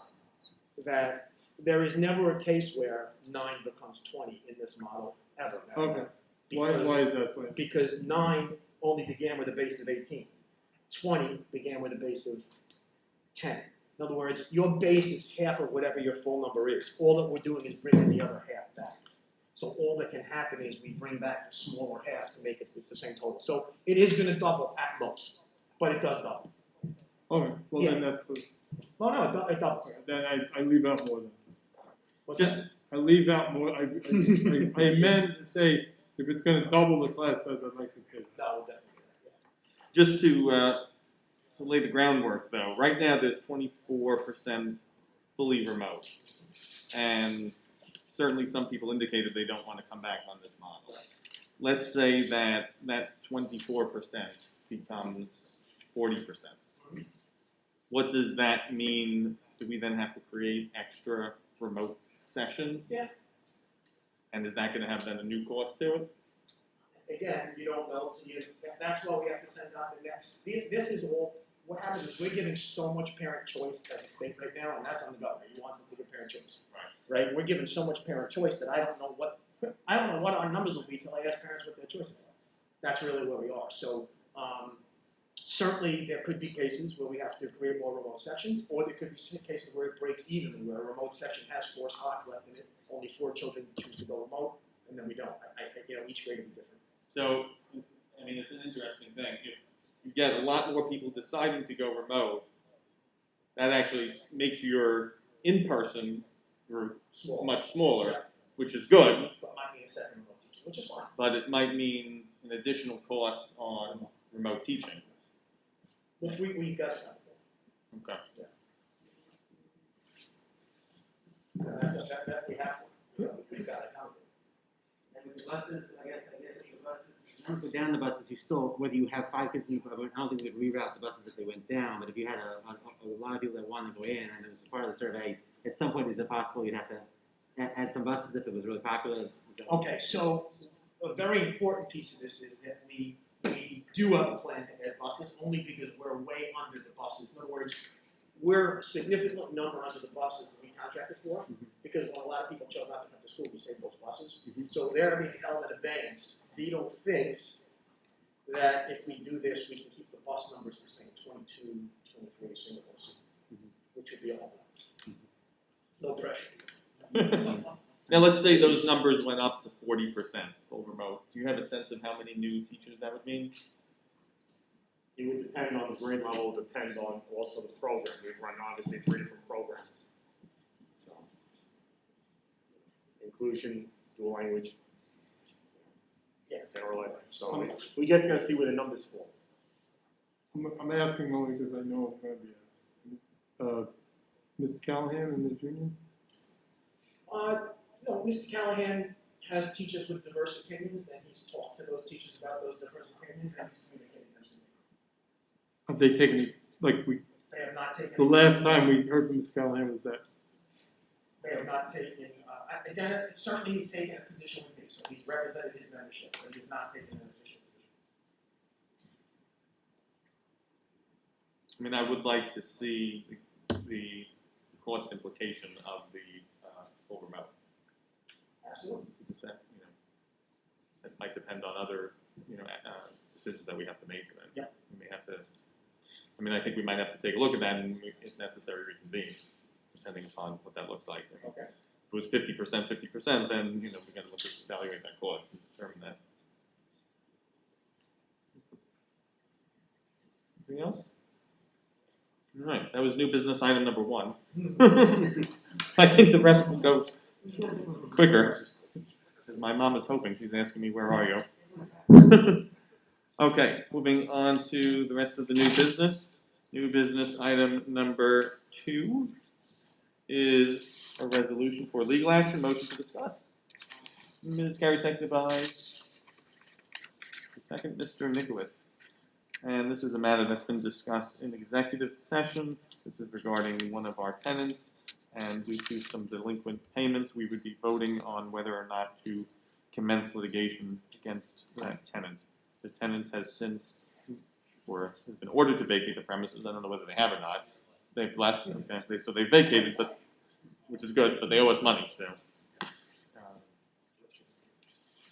A: that there is never a case where 9 becomes 20 in this model, ever.
E: Okay. Why is that way?
A: Because 9 only began with a base of 18. 20 began with a base of 10. In other words, your base is half of whatever your full number is. All that we're doing is bringing the other half back. So all that can happen is we bring back the smaller half to make it the same total. So it is going to double at most, but it does double.
E: Okay, well then that's,
A: Oh no, it doubles.
E: then I leave out more than.
A: What's that?
E: I leave out more, I amend to say, if it's gonna double the class size, I'd like to say that.
A: No, definitely.
B: Just to lay the groundwork though, right now there's 24% fully remote. And certainly some people indicated they don't want to come back on this model. Let's say that 24% becomes 40%. What does that mean? Do we then have to create extra remote sessions?
A: Yeah.
B: And is that going to have then a new cost to it?
A: Again, you don't know till you, that's why we have to send out the next, this is all, what happens is we're giving so much parent choice as a state right now, and that's on the governor, he wants us to give parent choice. Right, we're giving so much parent choice that I don't know what our numbers will be till I ask parents what their choices are. That's really where we are, so, certainly there could be cases where we have to create more remote sections, or there could be cases where it breaks evenly, where a remote section has 4 spots left in it, only 4 children choose to go remote, and then we don't. Each grade will be different.
B: So, I mean, it's an interesting thing. If you get a lot more people deciding to go remote, that actually makes your in-person group much smaller,
A: Yeah.
B: which is good,
A: But might mean a second remote teacher, which is fine.
B: but it might mean an additional cost on remote teaching.
A: Which we got to.
B: Okay.
A: That we have to. We've got to count it.
F: And with the buses, I guess the buses, once we're down the buses, you still, whether you have 5 kids in the, I don't think we would reroute the buses if they went down, but if you had a lot of people that wanted to go in, and it was part of the survey, at some point is it possible you'd have to add some buses if it was really popular?
A: Okay, so a very important piece of this is that we do have a plan to add buses, only because we're way under the buses. In other words, we're a significant number under the buses that we contracted for, because when a lot of people chose not to come to school, we saved those buses. So they're being held in abeyance. Vito thinks that if we do this, we can keep the bus numbers the same, 22, 23 single bus, which would be a whole lot. No pressure.
B: Now, let's say those numbers went up to 40% full remote. Do you have a sense of how many new teachers that would mean?
K: It would depend on the grade level, depend on also the program. We run obviously 3 different programs. So, inclusion, dual language, general ed. So we just gotta see where the numbers fall.
E: I'm asking only because I know I'm gonna be asked. Mr. Callahan and Ms. Union?
A: No, Mr. Callahan has teachers with diverse opinions, and he's talked to those teachers about those diverse opinions, and he's communicated them to me.
E: Have they taken it, like
A: They have not taken.
E: the last time we heard from Mr. Callahan was that?
A: They have not taken, certainly he's taken a position with me, so he's represented his membership, but he's not taken an official
B: I mean, I would like to see the cost implication of the full remote.
A: Absolutely.
B: Because that, that might depend on other, decisions that we have to make. Then
A: Yep.
B: we may have to. I mean, I think we might have to take a look at that and, if necessary, reconvene, depending upon what that looks like.
A: Okay.
B: If it was 50%, 50%, then we got to look at evaluate that cost and determine that. Anything else? All right, that was new business item number 1. I think the rest will go quicker, because my mom is hoping. She's asking me, where are you? Okay, moving on to the rest of the new business. New business item number 2 is a resolution for legal action. Motion to discuss. Ms. Carey, seconded by second, Mr. Nikowitz. And this is a matter that's been discussed in executive session. This is regarding one of our tenants, and due to some delinquent payments, we would be voting on whether or not to commence litigation against that tenant. The tenant has since, or has been ordered to vacate the premises. I don't know whether they have or not. They've left, okay. So they vacated, but which is good, but they owe us money,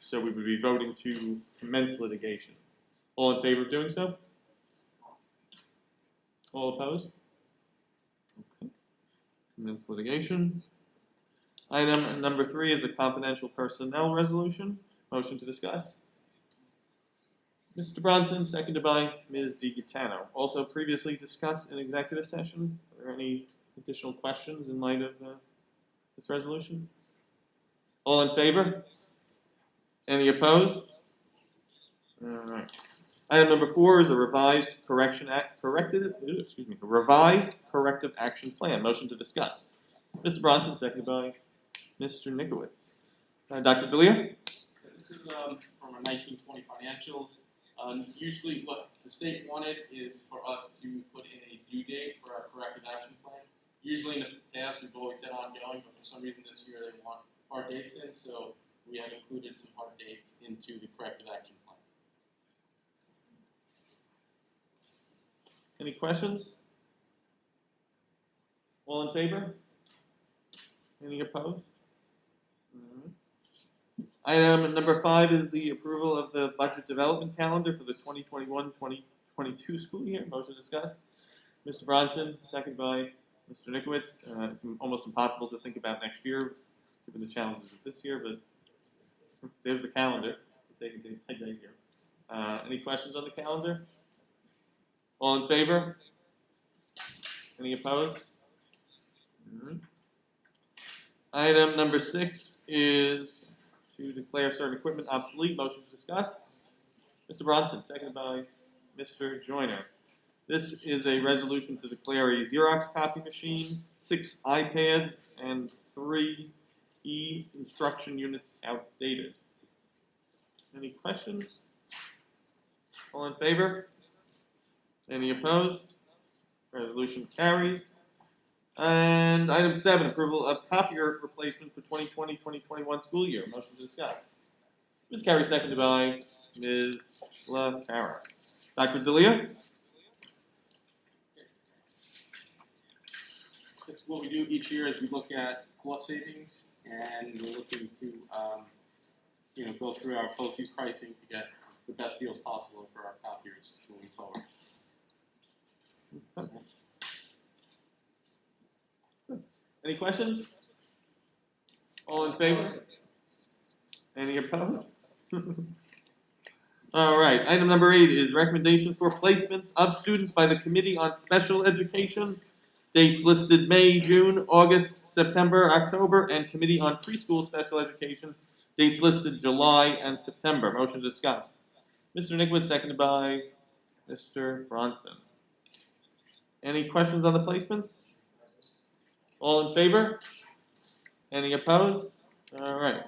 B: so we would be voting to commence litigation. All in favor of doing so? All opposed? Okay. Commence litigation. Item number 3 is a confidential personnel resolution. Motion to discuss. Mr. Bronson, seconded by Ms. DiGaetano. Also previously discussed in executive session. Are there any additional questions in light of this resolution? All in favor? Any opposed? All right. Item number 4 is a revised corrective action plan. Motion to discuss. Mr. Bronson, seconded by Mr. Nikowitz. Dr. D'Elia?
C: This is from our 1920 financials. Usually what the state wanted is for us to put in a due date for our corrective action plan. Usually in the past we've always said ongoing, but for some reason this year they want hard dates in, so we have included some hard dates into the corrective action plan.
B: Any questions? All in favor? Any opposed? Item number 5 is the approval of the budget development calendar for the 2021-2022 school year. Motion to discuss. Mr. Bronson, seconded by Mr. Nikowitz. It's almost impossible to think about next year, given the challenges of this year, but there's the calendar. Any questions on the calendar? All in favor? Any opposed? All right. Item number 6 is to declare certain equipment obsolete. Motion to discuss. Mr. Bronson, seconded by Mr. Joyner. This is a resolution to declare a Xerox copy machine, 6 iPads, and 3 e-instruction units outdated. Any questions? All in favor? Any opposed? Resolution carries. And item 7, approval of copier replacement for 2020-2021 school year. Motion to discuss. Ms. Carey, seconded by Ms. LaCara. Dr. D'Elia?
C: That's what we do each year is we look at cost savings, and we're looking to go through our post-use pricing to get the best deals possible for our copiers moving forward.
B: Okay. Any questions? All in favor? Any opposed? All right, item number 8 is recommendations for placements of students by the Committee on Special Education. Dates listed May, June, August, September, October, and Committee on Preschool Special Education. Dates listed July and September. Motion to discuss. Mr. Nikowitz, seconded by Mr. Bronson. Any questions on the placements? All in favor? Any opposed? All right.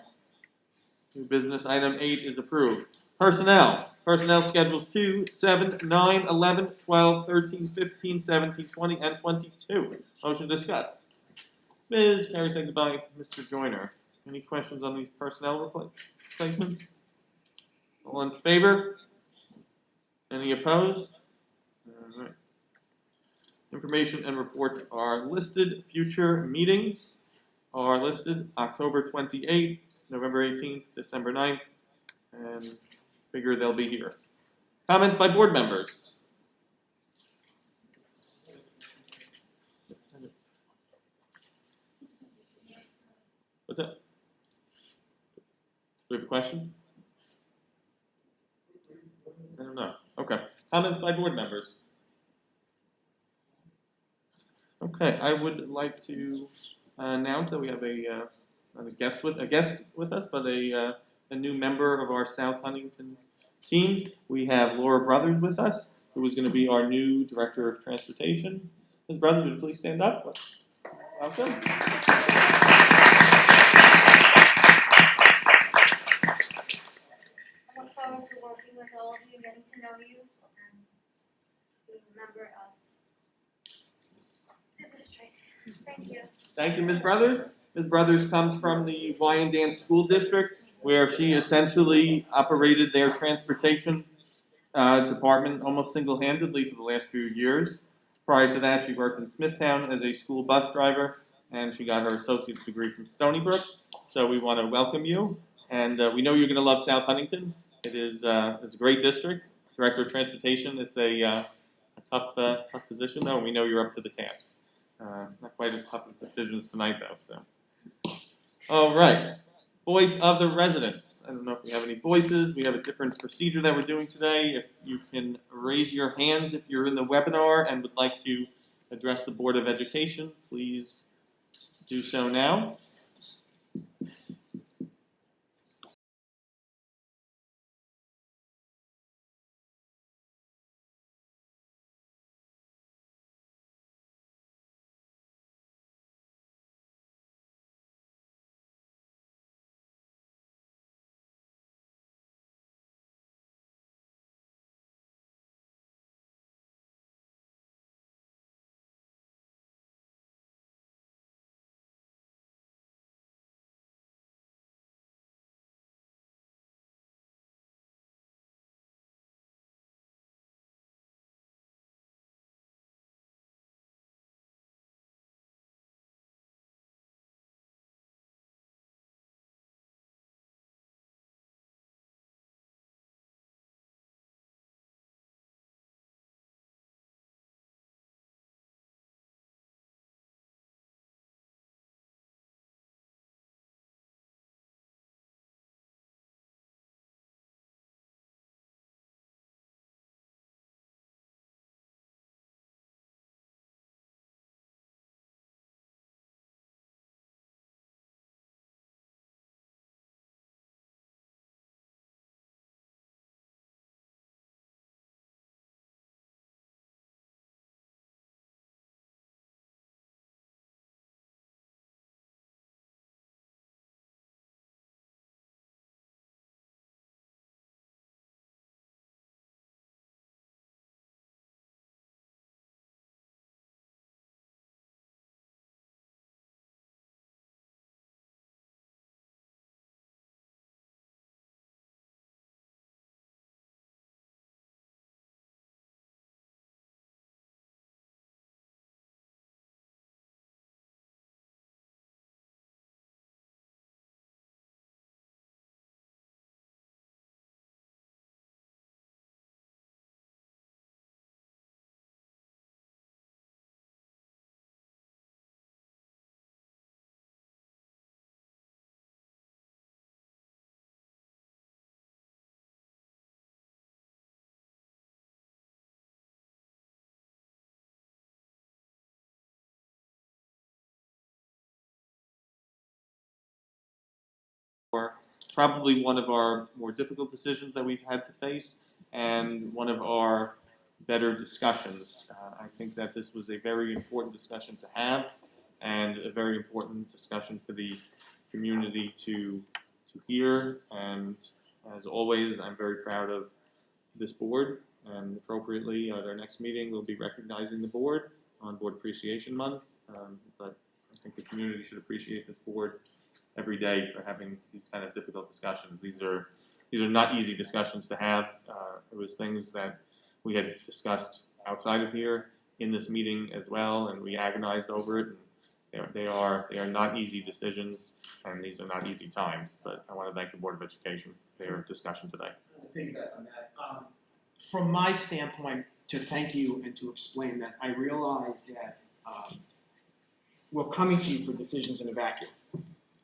B: New business item 8 is approved. Personnel. Personnel schedules 2, 7, 9, 11, 12, 13, 15, 17, 20, and 22. Motion to discuss. Ms. Carey, seconded by Mr. Joyner. Any questions on these personnel placements? All in favor? Any opposed? All right. Information and reports are listed. Future meetings are listed: October 28th, November 18th, December 9th, and figure they'll be here. Comments by board members? What's that? Do we have a question? I don't know. Okay. Comments by board members? Okay, I would like to announce that we have a guest with us, but a new member of our South Huntington team. We have Laura Brothers with us, who is going to be our new Director of Transportation. Ms. Brothers, would you please stand up? Welcome.
L: I look forward to working with all of you, getting to know you, and being a member of the district. Thank you.
B: Thank you, Ms. Brothers. Ms. Brothers comes from the Wyandanch School District, where she essentially operated their transportation department almost single-handedly for the last few years. Prior to that, she worked in Smithtown as a school bus driver, and she got her associate's degree from Stony Brook. So we want to welcome you, and we know you're going to love South Huntington. It's a great district. Director of Transportation, it's a tough position, though, and we know you're up to the task. Not quite as tough as decisions tonight, though. So, all right, voice of the residents. I don't know if we have any voices. We have a different procedure that we're doing today. If you can raise your hands if you're in the webinar and would like to address the Board of Education, please do so now. Probably one of our more difficult decisions that we've had to face, and one of our better discussions. I think that this was a very important discussion to have, and a very important discussion for the community to hear. And as always, I'm very proud of this board, and appropriately at our next meeting, we'll be recognizing the board on Board Appreciation Month. But I think the community should appreciate this board every day for having these kind of difficult discussions. These are not easy discussions to have. It was things that we had discussed outside of here, in this meeting as well, and we agonized over it. They are not easy decisions, and these are not easy times, but I want to thank the Board of Education for their discussion today.
A: Piggyback on that. From my standpoint, to thank you and to explain that, I realize that we're coming to you for decisions in a vacuum.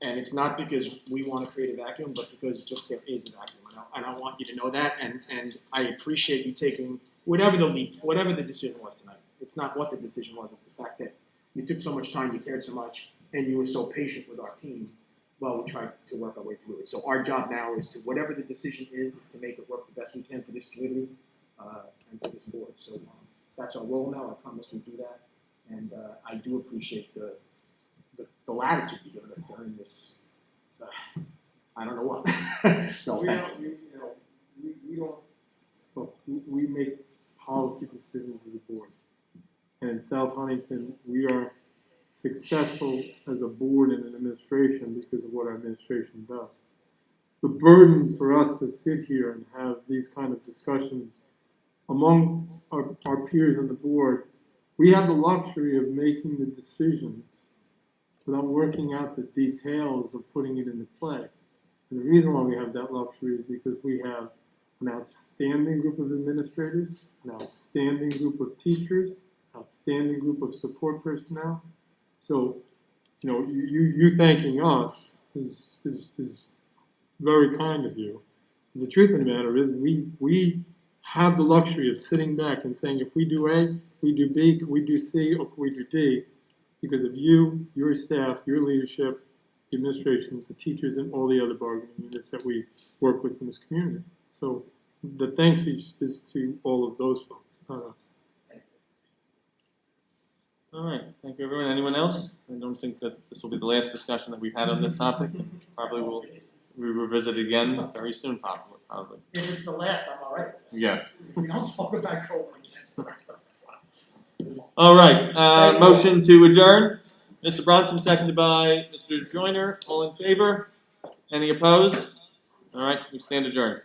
A: And it's not because we want to create a vacuum, but because just there is a vacuum. And I want you to know that, and I appreciate you taking whatever the decision was tonight. It's not what the decision was, it's the fact that you took so much time, you cared so much, and you were so patient with our team while we tried to work our way through it. So our job now is to, whatever the decision is to make it work the best we can for this community and for this board. So that's our role now. I promise we'll do that. And I do appreciate the latitude you've given us during this, I don't know what. So
E: We
A: thank
E: don't,
A: you.
E: we don't, look, we make policy decisions as a board. And in South Huntington, we are successful as a board and an administration because of what our administration does. The burden for us to sit here and have these kind of discussions among our peers on the board, we have the luxury of making the decisions without working out the details of putting it into play. And the reason why we have that luxury is because we have an outstanding group of administrators, an outstanding group of teachers, outstanding group of support personnel. So, you know, you thanking us is very kind of you. The truth of the matter is we have the luxury of sitting back and saying, if we do A, can we do B, can we do C, or can we do D? Because of you, your staff, your leadership, the administration, the teachers, and all the other bargaining units that we work with in this community. So the thanks is to all of those folks, not us.
B: All right, thank you, everyone. Anyone else? I don't think that this will be the last discussion that we've had on this topic. Probably will we revisit it again very soon, probably.
A: If it's the last, I'm all right.
B: Yes.
A: We don't talk about COVID again.
B: All right, motion to adjourn. Mr. Bronson, seconded by Mr. Joyner. All in favor? Any opposed? All right, we stand adjourned.